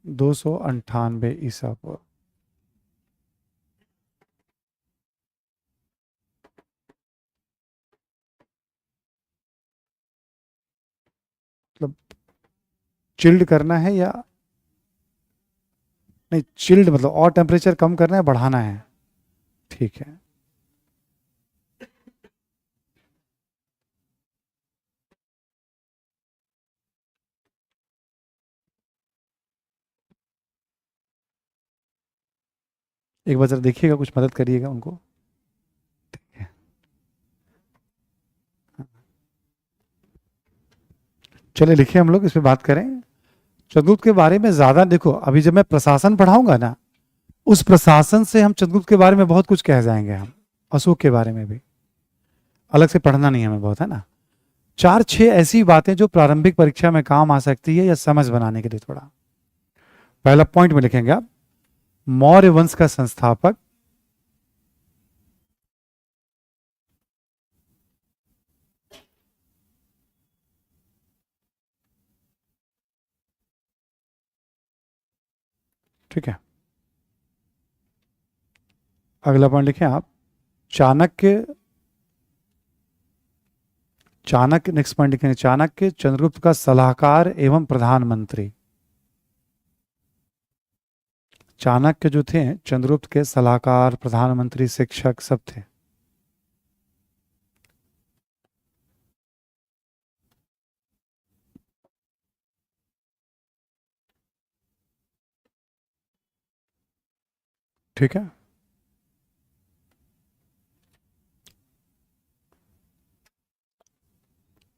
298 ईसा पूर्व। मतलब चिल्ड करना है या नहीं, चिल्ड मतलब और टेम्परेचर कम करना है, बढ़ाना है। ठीक है, एक बार जरा देखिएगा, कुछ मदद करिएगा उनको। ठीक है, चलिए लिखिए, हम लोग इस पे बात करें। चंद्रगुप्त के बारे में ज्यादा देखो, अभी जब मैं प्रशासन पढ़ाऊंगा ना, उस प्रशासन से हम चंद्रगुप्त के बारे में बहुत कुछ कह जाएंगे, हम अशोक के बारे में भी अलग से पढ़ना नहीं हमें बहुत, है ना। चार छह ऐसी बातें जो प्रारंभिक परीक्षा में काम आ सकती है या समझ बनाने के लिए थोड़ा। पहला पॉइंट में लिखेंगे आप, मौर्य वंश का संस्थापक। ठीक है, अगला पॉइंट लिखें आप, चाणक्य। चाणक्य, नेक्स्ट पॉइंट लिखेंगे, चाणक्य चंद्रगुप्त का सलाहकार एवं प्रधानमंत्री। चाणक्य जो थे चंद्रगुप्त के सलाहकार, प्रधानमंत्री, शिक्षक सब थे। ठीक है,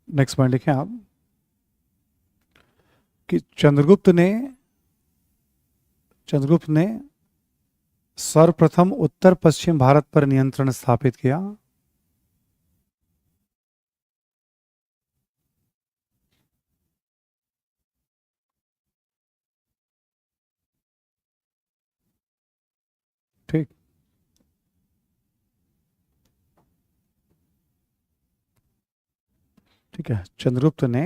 नेक्स्ट पॉइंट लिखें आप कि चंद्रगुप्त ने सर्वप्रथम उत्तर पश्चिम भारत पर नियंत्रण स्थापित किया। ठीक, ठीक है, चंद्रगुप्त ने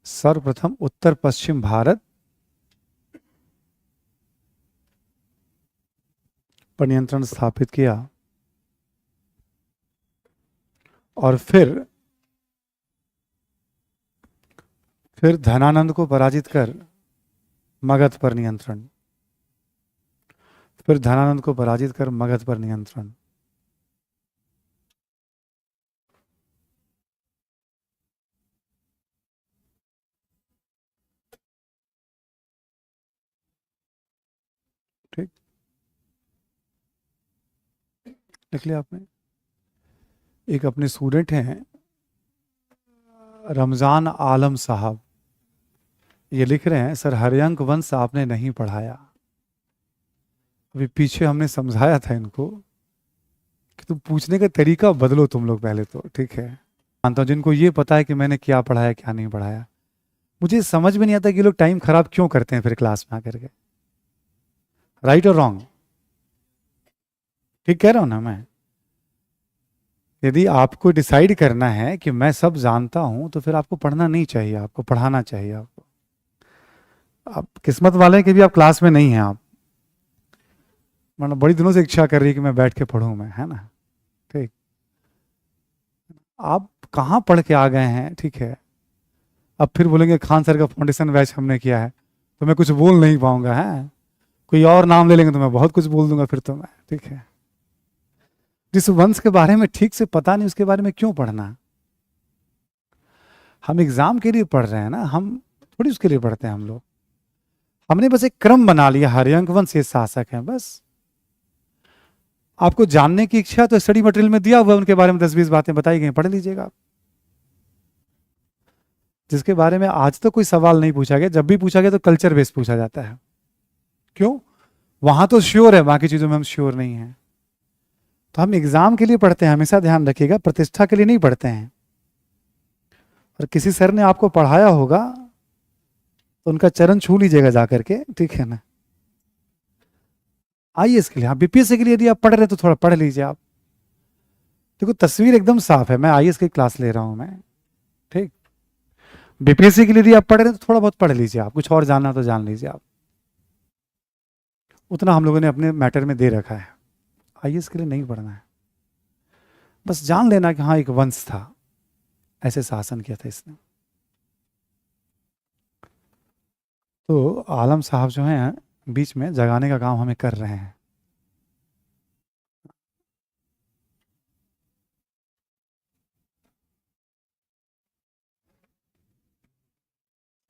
सर्वप्रथम उत्तर पश्चिम भारत पर नियंत्रण स्थापित किया और फिर धनानंद को पराजित कर मगध पर नियंत्रण, फिर धनानंद को पराजित कर मगध पर नियंत्रण। ठीक, लिख लिया आपने। एक अपने स्टूडेंट हैं रमजान आलम साहब, ये लिख रहे हैं, सर हर्यंक वंश आपने नहीं पढ़ाया। अभी पीछे हमने समझाया था इनको कि तुम पूछने का तरीका बदलो तुम लोग पहले तो। ठीक है, मानता हूँ जिनको ये पता है कि मैंने क्या पढ़ाया क्या नहीं पढ़ाया। मुझे समझ में नहीं आता कि लोग टाइम खराब क्यों करते हैं फिर क्लास में आकर के। राइट और रॉन्ग, ठीक कह रहा हूं ना मैं। यदि आपको डिसाइड करना है कि मैं सब जानता हूं तो फिर आपको पढ़ना नहीं चाहिए, आपको पढ़ाना चाहिए। आपको, आप किस्मत वाले हैं कि भी आप क्लास में नहीं हैं आप, मतलब बड़ी दिनों से इच्छा कर रही है कि मैं बैठ के पढ़ूं मैं, है ना। ठीक, आप कहाँ पढ़ के आ गए हैं, ठीक है। अब फिर बोलेंगे खान सर का फाउंडेशन बैच हमने किया है, तो मैं कुछ बोल नहीं पाऊंगा, है कोई और नाम ले लेंगे तो मैं बहुत कुछ बोल दूंगा फिर तो मैं, ठीक है। जिस वंश के बारे में ठीक से पता नहीं उसके बारे में क्यों पढ़ना। हम एग्जाम के लिए पढ़ रहे हैं ना, हम थोड़ी उसके लिए पढ़ते हैं हम लोग। हमने बस एक क्रम बना लिया, हरियंक वंश ये शासक हैं बस। आपको जानने की इच्छा तो स्टडी मटेरियल में दिया हुआ है, उनके बारे में 10-20 बातें बताई गई, पढ़ लीजिएगा। जिसके बारे में आज तो कोई सवाल नहीं पूछा गया, जब भी पूछा गया तो कल्चर बेस्ड पूछा जाता है। क्यों? वहां तो श्योर है, बाकी चीजों में हम श्योर नहीं है। तो हम एग्जाम के लिए पढ़ते हैं, हमेशा ध्यान रखिएगा, प्रतिष्ठा के लिए नहीं पढ़ते हैं। और किसी सर ने आपको पढ़ाया होगा तो उनका चरण छू लीजिएगा जाकर के, ठीक है ना। आईएएस के लिए, हाँ बीपीएससी के लिए यदि आप पढ़ रहे हैं तो थोड़ा पढ़ लीजिए आप। देखो तस्वीर एकदम साफ है, मैं आईएएस की क्लास ले रहा हूं मैं, ठीक। बीपीएससी के लिए यदि आप पढ़ रहे हैं तो थोड़ा बहुत पढ़ लीजिए आप, कुछ और जानना तो जान लीजिए आप। उतना हम लोगों ने अपने मैटर में दे रखा है, आईएएस के लिए नहीं पढ़ना है। बस जान लेना कि हाँ एक वंश था, ऐसे शासन किया था इसने। तो आलम साहब जो हैं बीच में जगाने का काम हमें कर रहे हैं।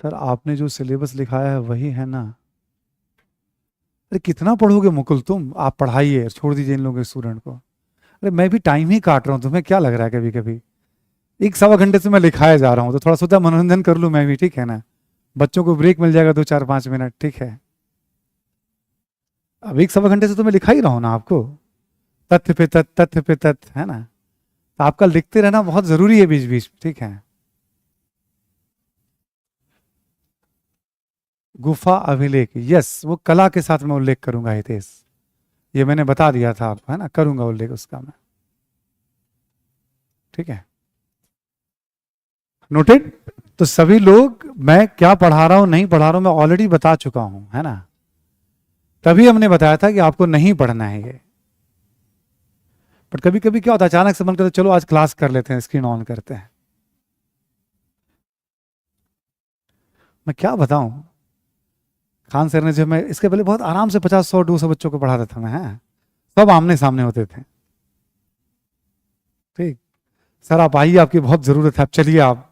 सर आपने जो सिलेबस लिखाया है वही है ना? अरे कितना पढ़ोगे मुकुल तुम, आप पढ़ाइए, छोड़ दीजिए इन लोगों के स्टूडेंट को। अरे मैं भी टाइम ही काट रहा हूँ, तुम्हें क्या लग रहा है कभी कभी? 1-1.25 घंटे से मैं लिखाया जा रहा हूँ, तो थोड़ा सोचा मनोरंजन कर लूँ मैं भी, ठीक है ना। बच्चों को ब्रेक मिल जाएगा 2-4-5 मिनट, ठीक है। अब 1-1.25 घंटे से तो मैं लिखा ही रहा हूँ ना आपको, तथ्य पे तथ्य, तथ्य पे तथ्य, है ना। तो आपका लिखते रहना बहुत जरूरी है बीच बीच, ठीक है। गुफा अभिलेख, यस, वो कला के साथ मैं उल्लेख करूंगा हितेश, ये मैंने बता दिया था आपको, है ना, करूंगा उल्लेख उसका मैं, ठीक है। नोटेड। तो सभी लोग मैं क्या पढ़ा रहा हूं नहीं पढ़ा रहा हूं मैं ऑलरेडी बता चुका हूं, है ना। तभी हमने बताया था कि आपको नहीं पढ़ना है ये। बट कभी कभी क्या होता है, अचानक से मन करता है चलो आज क्लास कर लेते हैं, स्क्रीन ऑन करते हैं। मैं क्या बताऊं, खान सर ने, जब मैं इसके पहले बहुत आराम से 50-100-200 बच्चों को पढ़ाता था मैं, है सब आमने सामने होते थे, ठीक। सर आप आइए, आपकी बहुत जरूरत है, आप चलिए आप,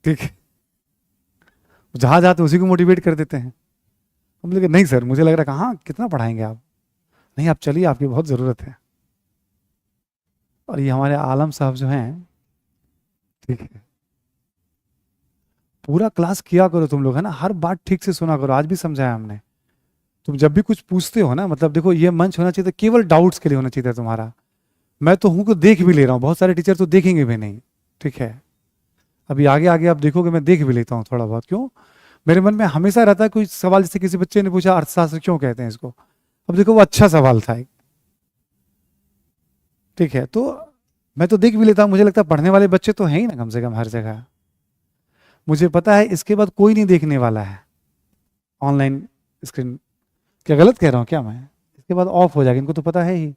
ठीक है। जहां जाते उसी को मोटिवेट कर देते हैं। हम लोग नहीं सर, मुझे लग रहा है कहाँ कितना पढ़ाएंगे आप, नहीं आप चलिए, आपकी बहुत जरूरत है। और ये हमारे आलम साहब जो हैं, ठीक है, पूरा क्लास किया करो तुम लोग, है ना, हर बात ठीक से सुना करो, आज भी समझाया हमने। तुम जब भी कुछ पूछते हो ना, मतलब देखो ये मंच होना चाहिए था केवल डाउट्स के लिए होना चाहिए था तुम्हारा। मैं तो हूं को देख भी ले रहा हूँ, बहुत सारे टीचर तो देखेंगे भी नहीं, ठीक है। अभी आगे आगे आप देखोगे मैं देख भी लेता हूँ थोड़ा बहुत, क्यों, मेरे मन में हमेशा रहता है कोई सवाल, जैसे किसी बच्चे ने पूछा अर्थशास्त्र क्यों कहते हैं इसको, अब देखो वो अच्छा सवाल था एक, ठीक है। तो मैं तो देख भी लेता हूँ, मुझे लगता है पढ़ने वाले बच्चे तो हैं ही ना कम से कम हर जगह। मुझे पता है इसके बाद कोई नहीं देखने वाला है ऑनलाइन स्क्रीन। क्या गलत कह रहा हूँ क्या मैं? इसके बाद ऑफ हो जाएगा, इनको तो पता है ही,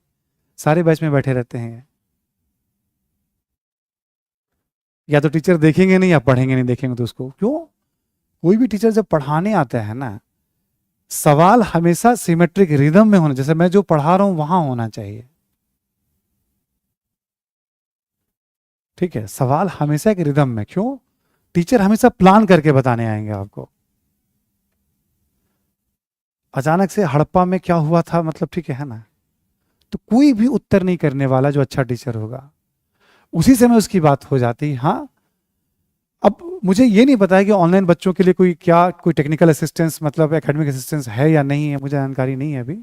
सारे बैच में बैठे रहते हैं। या तो टीचर देखेंगे नहीं या पढ़ेंगे नहीं, देखेंगे तो उसको क्यों। कोई भी टीचर जब पढ़ाने आता है ना, सवाल हमेशा सिमेट्रिक रिदम में होना, जैसे मैं जो पढ़ा रहा हूं वहां होना चाहिए, ठीक है। सवाल हमेशा एक रिदम में, क्यों, टीचर हमेशा प्लान करके बताने आएंगे आपको। अचानक से हड़प्पा में क्या हुआ था, मतलब ठीक है ना, तो कोई भी उत्तर नहीं करने वाला जो अच्छा टीचर होगा, उसी समय उसकी बात हो जाती। हाँ, अब मुझे ये नहीं पता है कि ऑनलाइन बच्चों के लिए कोई टेक्निकल असिस्टेंस, मतलब एकेडमिक असिस्टेंस है या नहीं है, मुझे जानकारी नहीं है अभी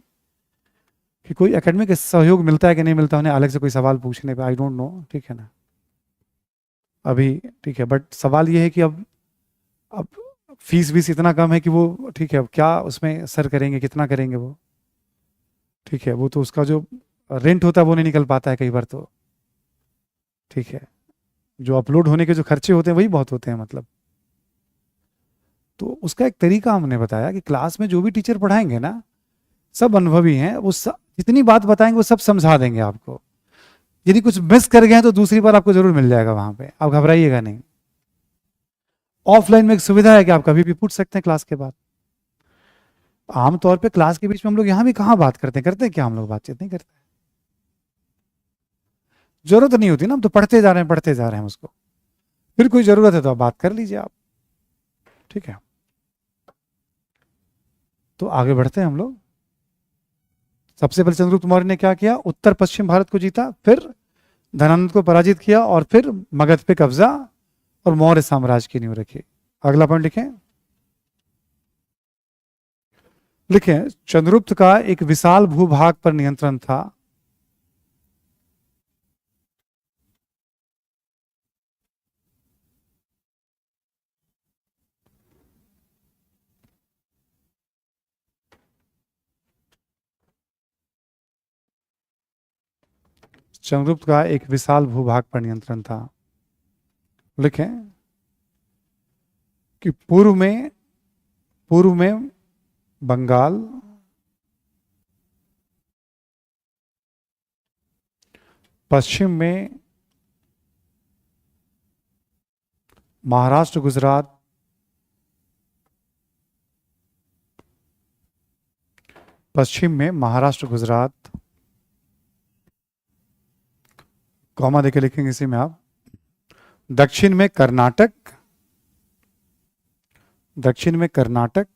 कि कोई एकेडमिक सहयोग मिलता है कि नहीं मिलता उन्हें अलग से कोई सवाल पूछने पे, आई डोंट नो, ठीक है ना अभी, ठीक है। बट सवाल ये है कि अब फीस भी इतना कम है कि वो, ठीक है, अब क्या उसमें सर करेंगे, कितना करेंगे वो, ठीक है। वो तो उसका जो रेंट होता है वो नहीं निकल पाता है कई बार तो, ठीक है। जो अपलोड होने के जो खर्चे होते हैं वही बहुत होते हैं, मतलब। तो उसका एक तरीका हमने बताया कि क्लास में जो भी टीचर पढ़ाएंगे ना, सब अनुभवी हैं, वो जितनी बात बताएंगे वो सब समझा देंगे आपको। यदि कुछ मिस कर गए हैं तो दूसरी बार आपको जरूर मिल जाएगा वहां पे, आप घबराइएगा नहीं। ऑफलाइन में एक सुविधा है कि आप कभी भी पूछ सकते हैं क्लास के बाद। आमतौर पे क्लास के बीच में हम लोग यहां भी कहाँ बात करते हैं क्या हम लोग बातचीत नहीं करते, जरूरत नहीं होती ना, हम तो पढ़ते जा रहे हैं उसको। फिर कोई जरूरत है तो आप बात कर लीजिए आप, ठीक है। तो आगे बढ़ते हैं हम लोग। सबसे पहले चंद्रगुप्त मौर्य ने क्या किया, उत्तर पश्चिम भारत को जीता, फिर धनानंद को पराजित किया और फिर मगध पे कब्जा और मौर्य साम्राज्य की नींव रखी। अगला पॉइंट लिखें। लिखें, चंद्रगुप्त का एक विशाल भूभाग पर नियंत्रण था। चंद्रगुप्त का एक विशाल भूभाग पर नियंत्रण था। लिखें कि पूर्व में बंगाल, पश्चिम में महाराष्ट्र गुजरात, पश्चिम में महाराष्ट्र गुजरात, कॉमा देके लिखेंगे इसी में आप, दक्षिण में कर्नाटक, दक्षिण में कर्नाटक,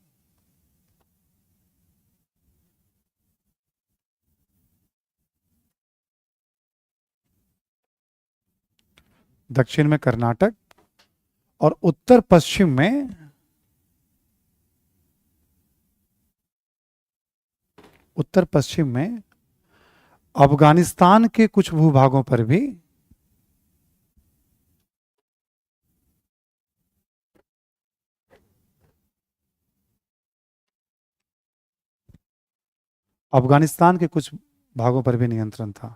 दक्षिण में कर्नाटक और उत्तर पश्चिम में अफगानिस्तान के कुछ भूभागों पर भी अफगानिस्तान के कुछ भागों पर भी नियंत्रण था।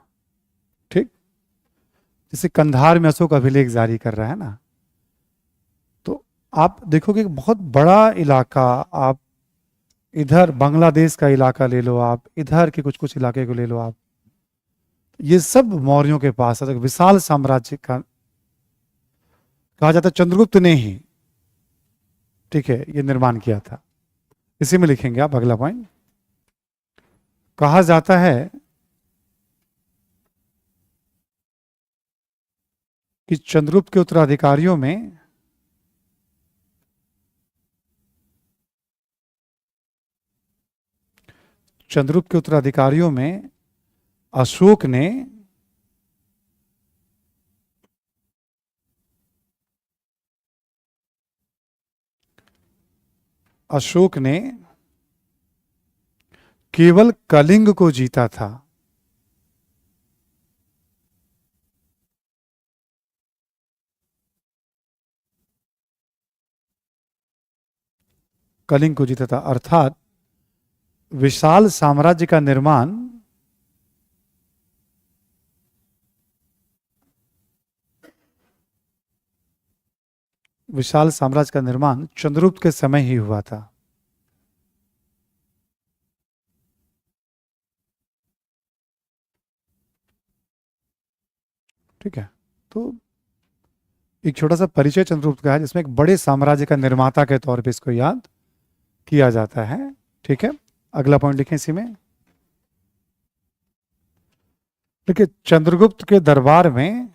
ठीक, जैसे कंधार में अशोक अभिलेख जारी कर रहा है ना, तो आप देखोगे कि बहुत बड़ा इलाका, आप इधर बांग्लादेश का इलाका ले लो, आप इधर के कुछ कुछ इलाके को ले लो आप, ये सब मौर्यों के पास है। तो विशाल साम्राज्य का कहा जाता है चंद्रगुप्त ने ही, ठीक है, ये निर्माण किया था। इसी में लिखेंगे आप अगला पॉइंट। कहा जाता है कि चंद्रगुप्त के उत्तराधिकारियों में अशोक ने केवल कलिंग को जीता था। कलिंग को जीता था, अर्थात विशाल साम्राज्य का निर्माण चंद्रगुप्त के समय ही हुआ था। ठीक है, तो एक छोटा सा परिचय चंद्रगुप्त का है, जिसमें एक बड़े साम्राज्य का निर्माता के तौर पे इसको याद किया जाता है। ठीक है, अगला पॉइंट लिखें इसी में। देखिए, चंद्रगुप्त के दरबार में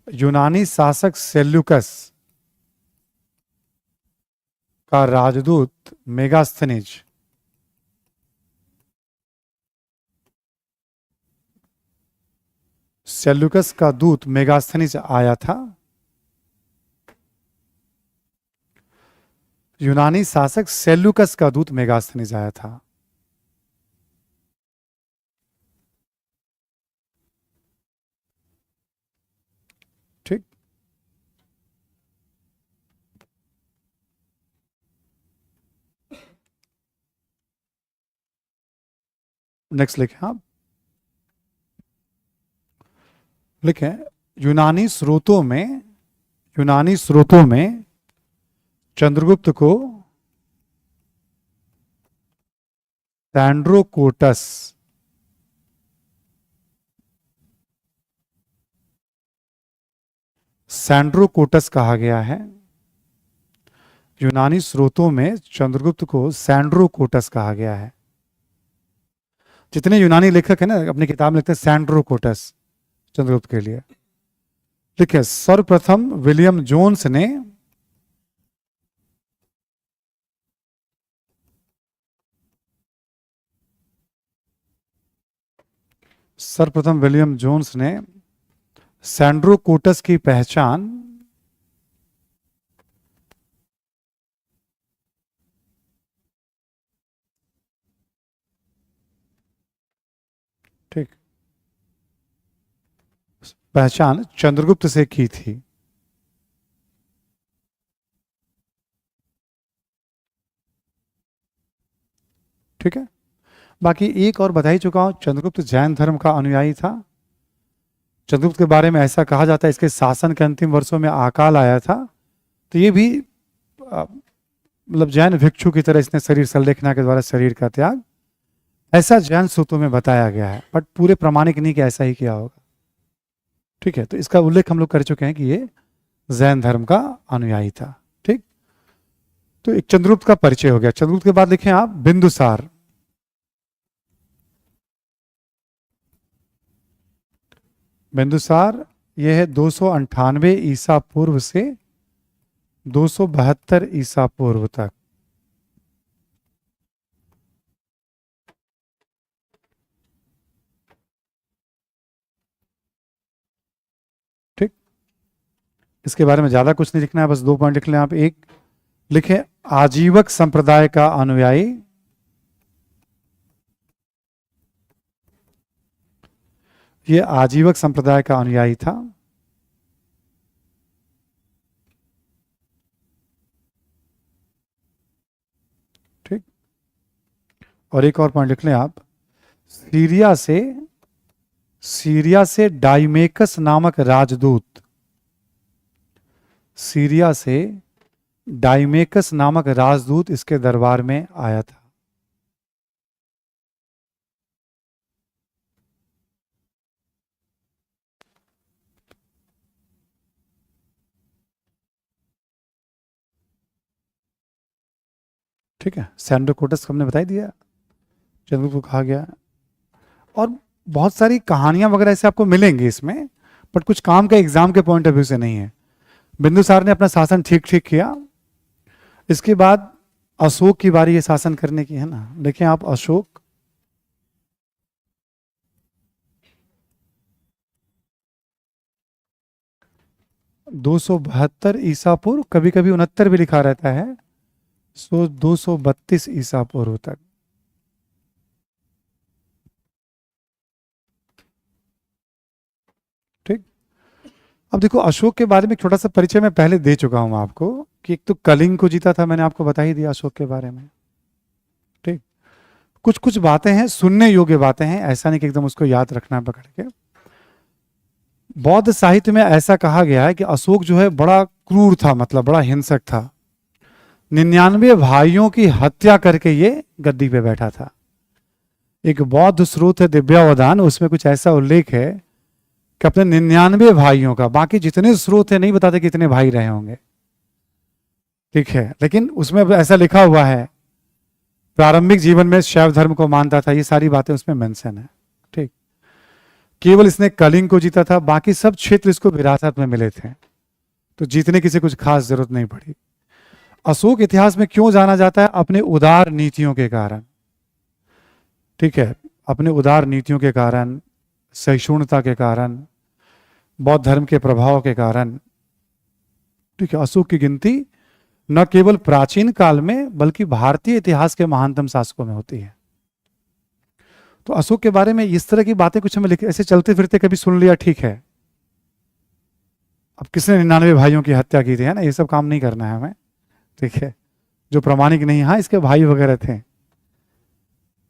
यूनानी शासक सेल्यूकस का राजदूत मेगास्थनीज सेल्यूकस का दूत मेगास्थनीज आया था। यूनानी शासक सेल्यूकस का दूत मेगास्थनीज आया था। ठीक, नेक्स्ट लिखें आप। लिखें, यूनानी स्रोतों में चंद्रगुप्त को सैंड्रोकोटस सैंड्रोकोटस कहा गया है। यूनानी स्रोतों में चंद्रगुप्त को सैंड्रोकोटस कहा गया है। जितने यूनानी लेखक हैं ना अपनी किताब में लिखते हैं सैंड्रोकोटस चंद्रगुप्त के लिए। देखिए, सर्वप्रथम विलियम जोन्स ने सैंड्रोकोटस की पहचान ठीक पहचान चंद्रगुप्त से की थी। ठीक है, बाकी एक और बता ही चुका हूं, चंद्रगुप्त जैन धर्म का अनुयायी था। चंद्रगुप्त के बारे में ऐसा कहा जाता है इसके शासन के अंतिम वर्षों में अकाल आया था, तो ये भी मतलब जैन भिक्षु की तरह इसने शरीर संलेखना के द्वारा शरीर का त्याग, ऐसा जैन सूत्रों में बताया गया है, बट पूरे प्रमाणिक नहीं कि ऐसा ही किया होगा। ठीक है, तो इसका उल्लेख हम लोग कर चुके हैं कि ये जैन धर्म का अनुयायी था। ठीक, तो एक चंद्रगुप्त का परिचय हो गया। चंद्रगुप्त के बाद देखें आप बिंदुसार। बिंदुसार यह है 298 ईसा पूर्व से 272 ईसा पूर्व तक। ठीक, इसके बारे में ज्यादा कुछ नहीं लिखना है, बस 2 पॉइंट लिख लें आप। एक लिखे आजीवक संप्रदाय का अनुयायी, ये आजीवक संप्रदाय का अनुयायी था। ठीक, और एक और पॉइंट लिख लें आप, सीरिया से डाइमेकस नामक राजदूत, सीरिया से डाइमेकस नामक राजदूत इसके दरबार में आया था। ठीक है, सैंड्रोकोटस हमने बताई दिया, चंद्रगुप्त को कहा गया। और बहुत सारी कहानियां वगैरह ऐसे आपको मिलेंगी इसमें, बट कुछ काम का एग्जाम के पॉइंट ऑफ व्यू से नहीं है। बिंदुसार ने अपना शासन ठीक ठीक किया। इसके बाद अशोक की बारी है शासन करने की, है ना। देखिए आप, अशोक 272 ईसा पूर्व, कभी कभी 69 भी लिखा रहता है, सो 232 ईसा पूर्व तक। ठीक, अब देखो अशोक के बारे में एक छोटा सा परिचय मैं पहले दे चुका हूं आपको, कि एक तो कलिंग को जीता था, मैंने आपको बता ही दिया अशोक के बारे में। ठीक, कुछ कुछ बातें हैं सुनने योग्य बातें हैं, ऐसा नहीं कि एकदम उसको याद रखना पकड़ के। बौद्ध साहित्य में ऐसा कहा गया है कि अशोक जो है बड़ा क्रूर था, मतलब बड़ा हिंसक था। 99 भाइयों की हत्या करके ये गद्दी पे बैठा था। एक बौद्ध स्रोत है दिव्यावधान, उसमें कुछ ऐसा उल्लेख है कि अपने 99 भाइयों का, बाकी जितने स्रोत है नहीं बताते कितने भाई रहे होंगे। ठीक है, लेकिन उसमें ऐसा लिखा हुआ है प्रारंभिक जीवन में शैव धर्म को मानता था, ये सारी बातें उसमें मेंशन है। ठीक, केवल इसने कलिंग को जीता था, बाकी सब क्षेत्र इसको विरासत में मिले थे, तो जीतने की से कुछ खास जरूरत नहीं पड़ी। अशोक इतिहास में क्यों जाना जाता है? अपने उदार नीतियों के कारण। ठीक है, अपने उदार नीतियों के कारण, सहिष्णुता के कारण, बौद्ध धर्म के प्रभाव के कारण। ठीक है, अशोक की गिनती न केवल प्राचीन काल में बल्कि भारतीय इतिहास के महानतम शासकों में होती है। तो अशोक के बारे में इस तरह की बातें कुछ हमें लिखे, ऐसे चलते फिरते कभी सुन लिया, ठीक है। अब किसने 99 भाइयों की हत्या की थी, है ना, ये सब काम नहीं करना है हमें। ठीक है, जो प्रमाणिक नहीं, हाँ इसके भाई वगैरह थे,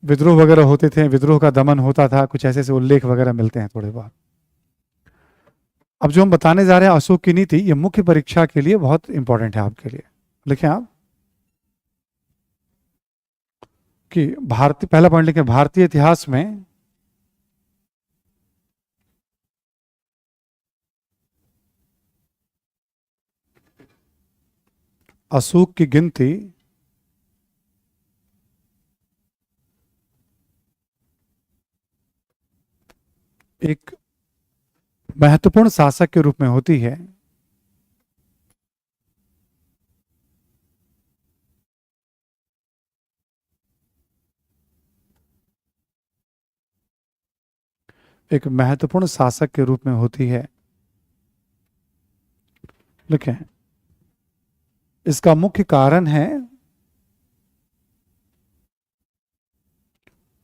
विद्रोह वगैरह होते थे, विद्रोह का दमन होता था, कुछ ऐसे ऐसे उल्लेख वगैरह मिलते हैं थोड़े बहुत। अब जो हम बताने जा रहे हैं अशोक की नीति, ये मुख्य परीक्षा के लिए बहुत इंपॉर्टेंट है आपके लिए। लिखें आप कि भारतीय, पहला पॉइंट लिखें, भारतीय इतिहास में अशोक की गिनती एक महत्वपूर्ण शासक के रूप में होती है एक महत्वपूर्ण शासक के रूप में होती है। लिखें, इसका मुख्य कारण है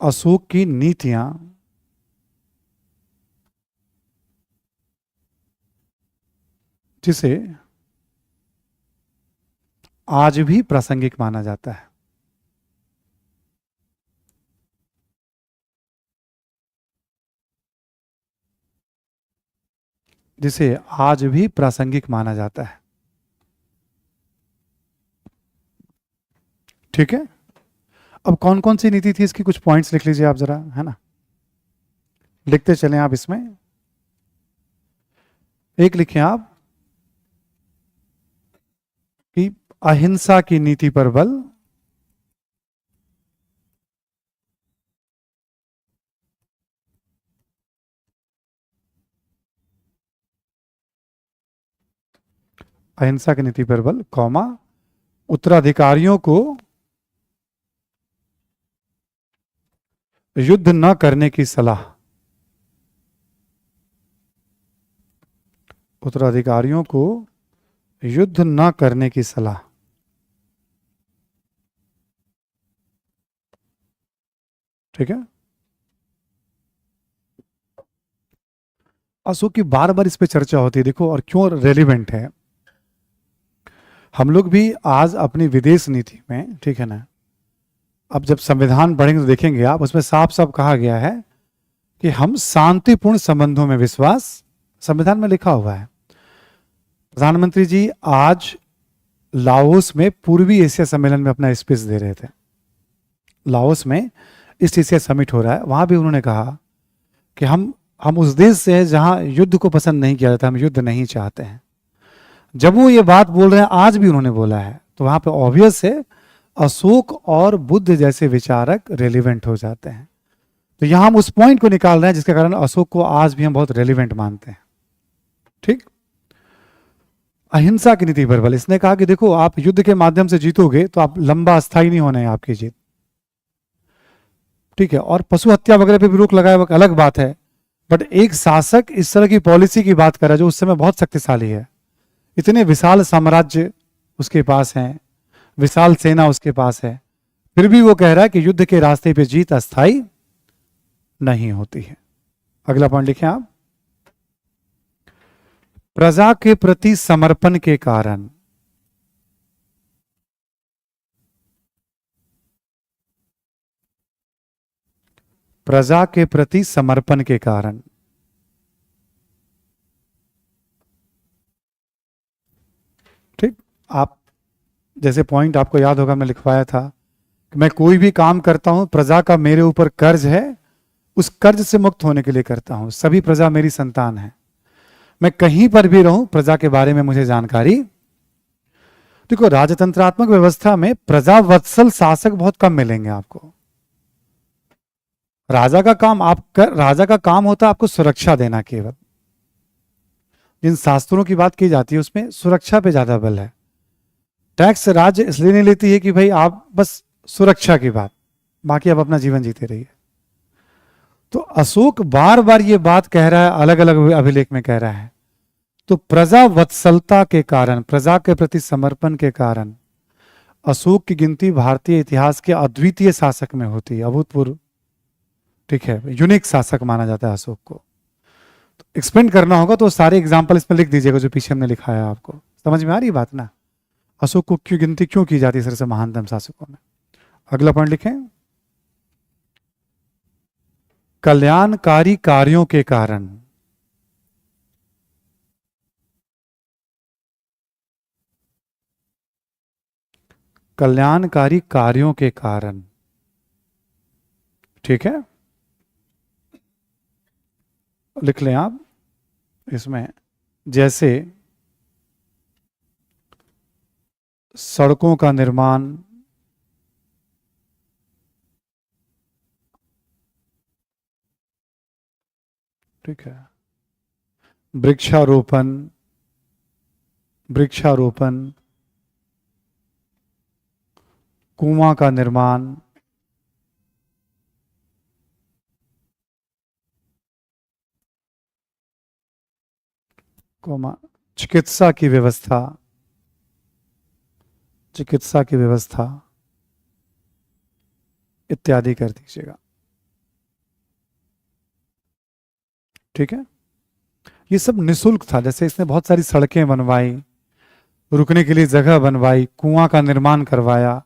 अशोक की नीतियां जिसे आज भी प्रासंगिक माना जाता है। जिसे आज भी प्रासंगिक माना जाता है। ठीक है, अब कौन कौन सी नीति थी इसकी कुछ पॉइंट्स लिख लीजिए आप जरा, है ना, लिखते चलें आप इसमें। एक लिखें आप कि अहिंसा की नीति पर बल, अहिंसा की नीति पर बल, कौमा, उत्तराधिकारियों को युद्ध न करने की सलाह, उत्तराधिकारियों को युद्ध न करने की सलाह। ठीक है, अशोक की बार बार इस पे चर्चा होती है, देखो, और क्यों रेलिवेंट है। हम लोग भी आज अपनी विदेश नीति में, ठीक है ना, अब जब संविधान पढ़ेंगे तो देखेंगे आप, उसमें साफ साफ कहा गया है कि हम शांतिपूर्ण संबंधों में विश्वास, संविधान में लिखा हुआ है। प्रधानमंत्री जी आज लाओस में पूर्वी एशिया सम्मेलन में अपना स्पीच दे रहे थे। लाओस में ईस्ट एशिया समिट हो रहा है, वहां भी उन्होंने कहा कि हम उस देश से हैं जहां युद्ध को पसंद नहीं किया जाता, हम युद्ध नहीं चाहते हैं। जब वो ये बात बोल रहे हैं, आज भी उन्होंने बोला है, तो वहां पे ऑब्वियस है अशोक और बुद्ध जैसे विचारक रेलिवेंट हो जाते हैं। तो यहां हम उस पॉइंट को निकाल रहे हैं जिसके कारण अशोक को आज भी हम बहुत रेलिवेंट मानते हैं। ठीक, अहिंसा की नीति पर बल, इसने कहा कि देखो, आप युद्ध के माध्यम से जीतोगे तो आप लंबा स्थायी नहीं होना है आपकी जीत। ठीक है, और पशु हत्या वगैरह पे भी रोक लगाए, वो अलग बात है, बट एक शासक इस तरह की पॉलिसी की बात कर रहा है जो उस समय बहुत शक्तिशाली है। इतने विशाल साम्राज्य उसके पास हैं, विशाल सेना उसके पास है, फिर भी वो कह रहा है कि युद्ध के रास्ते पे जीत अस्थाई नहीं होती है। अगला पॉइंट लिखें आप, प्रजा के प्रति समर्पण के कारण, प्रजा के प्रति समर्पण के कारण, ठीक, आप जैसे पॉइंट आपको याद होगा, मैं लिखवाया था कि मैं कोई भी काम करता हूं, प्रजा का मेरे ऊपर कर्ज है, उस कर्ज से मुक्त होने के लिए करता हूं। सभी प्रजा मेरी संतान है, मैं कहीं पर भी रहूं, प्रजा के बारे में मुझे जानकारी। देखो, राजतंत्रात्मक व्यवस्था में प्रजा वत्सल शासक बहुत कम मिलेंगे आपको। राजा का काम होता है आपको सुरक्षा देना केवल। जिन शास्त्रों की बात की जाती है उसमें सुरक्षा पे ज्यादा बल है। टैक्स राज्य इसलिए नहीं लेती है कि भाई आप बस सुरक्षा की बात, बाकी आप अपना जीवन जीते रहिए। तो अशोक बार बार ये बात कह रहा है, अलग अलग अभिलेख में कह रहा है। तो प्रजा वत्सलता के कारण, प्रजा के प्रति समर्पण के कारण अशोक की गिनती भारतीय इतिहास के अद्वितीय शासक में होती है, अभूतपूर्व। ठीक है, यूनिक शासक माना जाता है अशोक को। तो एक्सप्लेन करना होगा तो सारे एग्जाम्पल इसमें लिख दीजिएगा जो पीछे हमने लिखा है, आपको समझ में आ रही बात ना। अशोक को क्यों गिनती क्यों की जाती है सबसे महानतम शासकों में। अगला पॉइंट लिखें, कल्याणकारी कार्यों के कारण, कल्याणकारी कार्यों के कारण। ठीक है, लिख लें आप इसमें, जैसे सड़कों का निर्माण, ठीक है, वृक्षारोपण, वृक्षारोपण, कुआं का निर्माण, कोमा, चिकित्सा की व्यवस्था, चिकित्सा की व्यवस्था इत्यादि कर दीजिएगा। ठीक है, ये सब निशुल्क था। जैसे इसने बहुत सारी सड़कें बनवाई, रुकने के लिए जगह बनवाई, कुआं का निर्माण करवाया,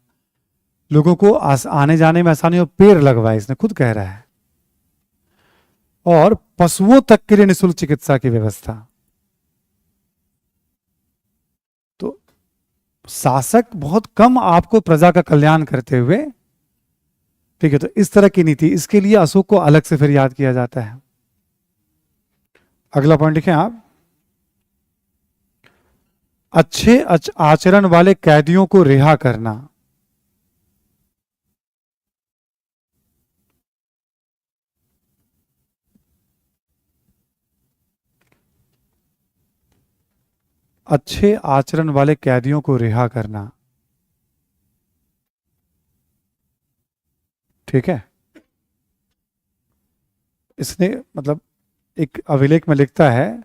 लोगों को आने जाने में आसानी हो, पेड़ लगवाए, इसने खुद कह रहा है, और पशुओं तक के लिए निशुल्क चिकित्सा की व्यवस्था। तो शासक बहुत कम आपको प्रजा का कल्याण करते हुए, ठीक है, तो इस तरह की नीति, इसके लिए अशोक को अलग से फिर याद किया जाता है। अगला पॉइंट लिखें आप, अच्छे आचरण वाले कैदियों को रिहा करना। अच्छे आचरण वाले कैदियों को रिहा करना, ठीक है। इसने मतलब एक अभिलेख में लिखता है,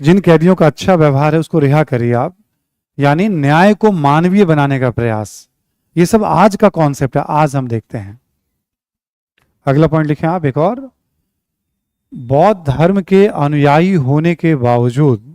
जिन कैदियों का अच्छा व्यवहार है उसको रिहा करिए आप, यानी न्याय को मानवीय बनाने का प्रयास। ये सब आज का कॉन्सेप्ट है, आज हम देखते हैं। अगला पॉइंट लिखें आप एक और, बौद्ध धर्म के अनुयायी होने के बावजूद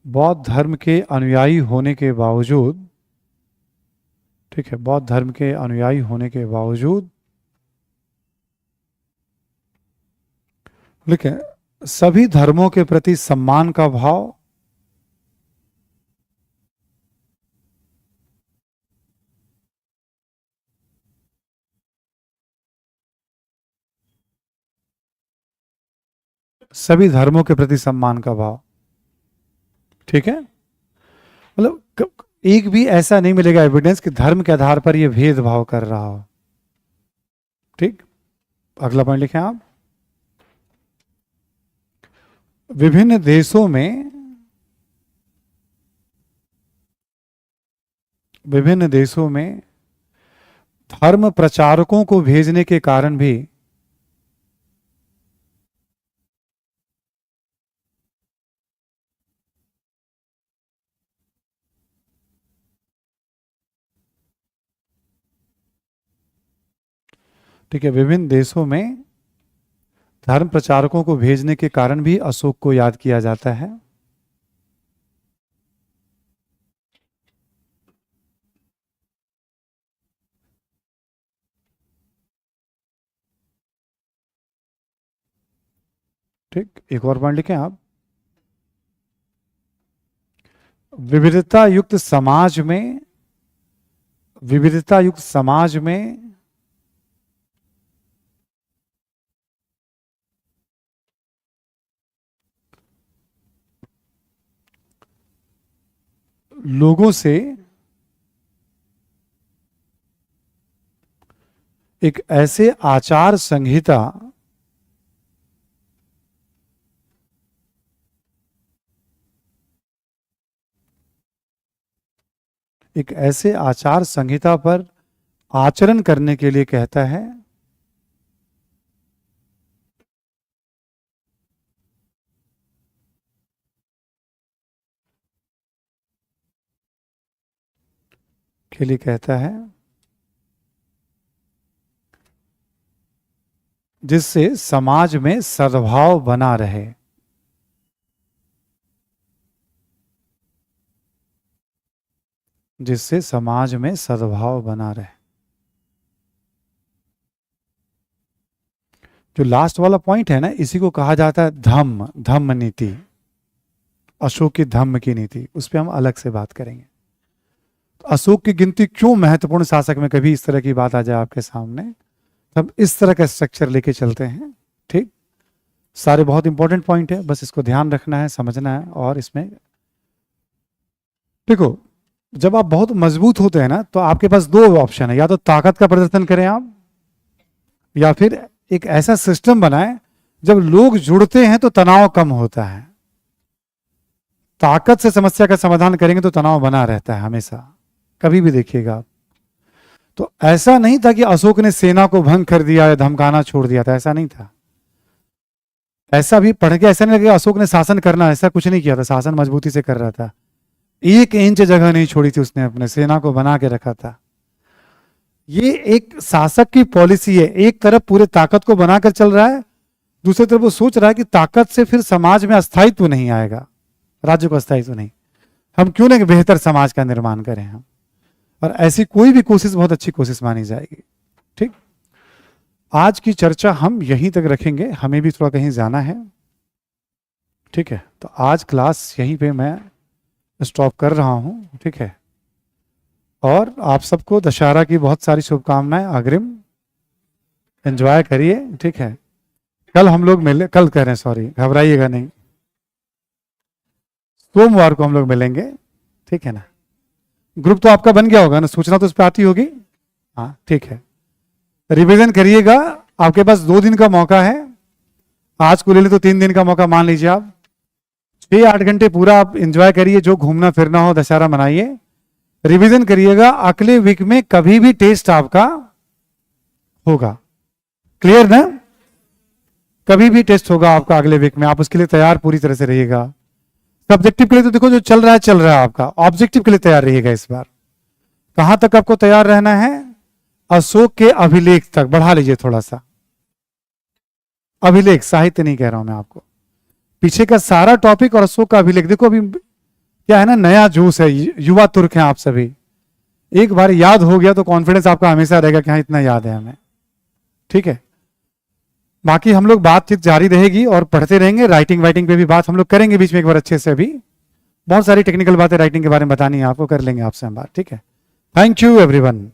बौद्ध धर्म के अनुयायी होने के बावजूद, ठीक है, बौद्ध धर्म के अनुयायी होने के बावजूद, लिखें, सभी धर्मों के प्रति सम्मान का भाव, सभी धर्मों के प्रति सम्मान का भाव, ठीक है। मतलब एक भी ऐसा नहीं मिलेगा एविडेंस कि धर्म के आधार पर यह भेदभाव कर रहा हो। ठीक, अगला पॉइंट लिखें आप, विभिन्न देशों में, विभिन्न देशों में धर्म प्रचारकों को भेजने के कारण भी ठीक है, विभिन्न देशों में धर्म प्रचारकों को भेजने के कारण भी अशोक को याद किया जाता है। ठीक, एक और पॉइंट लिखें आप, विविधता युक्त समाज में, विविधता युक्त समाज में लोगों से एक ऐसे आचार संहिता, एक ऐसे आचार संहिता पर आचरण करने के लिए कहता है, के लिए कहता है, जिससे समाज में सद्भाव बना रहे। जिससे समाज में सद्भाव बना रहे। जो लास्ट वाला पॉइंट है ना, इसी को कहा जाता है धम्म, धम्म नीति, अशोक की धम्म की नीति। उस पर हम अलग से बात करेंगे। अशोक की गिनती क्यों महत्वपूर्ण शासक में कभी इस तरह की बात आ जाए आपके सामने, तब इस तरह का स्ट्रक्चर लेके चलते हैं। ठीक, सारे बहुत इंपॉर्टेंट पॉइंट है, बस इसको ध्यान रखना है, समझना है। और इसमें देखो, जब आप बहुत मजबूत होते हैं ना, तो आपके पास दो ऑप्शन है, या तो ताकत का प्रदर्शन करें आप, या फिर एक ऐसा सिस्टम बनाएं जब लोग जुड़ते हैं तो तनाव कम होता है। ताकत से समस्या का समाधान करेंगे तो तनाव बना रहता है हमेशा, कभी भी देखिएगा आप। तो ऐसा नहीं था कि अशोक ने सेना को भंग कर दिया या धमकाना छोड़ दिया था, ऐसा नहीं था। ऐसा भी पढ़ के ऐसा नहीं लगेगा अशोक ने शासन करना, ऐसा कुछ नहीं किया था। शासन मजबूती से कर रहा था, 1 इंच जगह नहीं छोड़ी थी उसने, अपने सेना को बना के रखा था। ये एक शासक की पॉलिसी है, एक तरफ पूरे ताकत को बनाकर चल रहा है, दूसरी तरफ वो सोच रहा है कि ताकत से फिर समाज में अस्थायित्व नहीं आएगा, राज्य को अस्थायित्व नहीं, हम क्यों ना बेहतर समाज का निर्माण करें हम। और ऐसी कोई भी कोशिश बहुत अच्छी कोशिश मानी जाएगी। ठीक, आज की चर्चा हम यहीं तक रखेंगे, हमें भी थोड़ा कहीं जाना है। ठीक है, तो आज क्लास यहीं पे मैं स्टॉप कर रहा हूं। ठीक है, और आप सबको दशहरा की बहुत सारी शुभकामनाएं अग्रिम, एंजॉय करिए। ठीक है, कल हम लोग मिले, कल कह रहे हैं सॉरी, घबराइएगा नहीं, सोमवार को हम लोग मिलेंगे। ठीक है ना, ग्रुप तो आपका बन गया होगा ना, सूचना तो उस पर आती होगी। हाँ ठीक है, रिवीजन करिएगा, आपके पास 2 दिन का मौका है, आज को ले ले तो 3 दिन का मौका मान लीजिए आप। 6-8 घंटे पूरा आप एंजॉय करिए, जो घूमना फिरना हो दशहरा मनाइए, रिवीजन करिएगा। अगले वीक में कभी भी टेस्ट आपका होगा, क्लियर ना? कभी भी टेस्ट होगा आपका अगले वीक में, आप उसके लिए तैयार पूरी तरह से रहिएगा। सब्जेक्टिव के लिए तो देखो जो चल रहा है आपका, ऑब्जेक्टिव के लिए तैयार रहिएगा इस बार। कहां तक आपको तैयार रहना है? अशोक के अभिलेख तक बढ़ा लीजिए थोड़ा सा, अभिलेख, साहित्य नहीं कह रहा हूं मैं आपको, पीछे का सारा टॉपिक और अशोक का अभिलेख। देखो अभी क्या है ना, नया जोश है, युवा तुर्क हैं आप सभी, एक बार याद हो गया तो कॉन्फिडेंस आपका हमेशा रहेगा कि हाँ इतना याद है हमें। ठीक है, बाकी हम लोग बातचीत जारी रहेगी और पढ़ते रहेंगे, राइटिंग वाइटिंग पे भी बात हम लोग करेंगे बीच में एक बार अच्छे से। अभी बहुत सारी टेक्निकल बातें राइटिंग के बारे में बतानी है आपको, कर लेंगे आपसे हम बात। ठीक है, थैंक यू एवरीवन।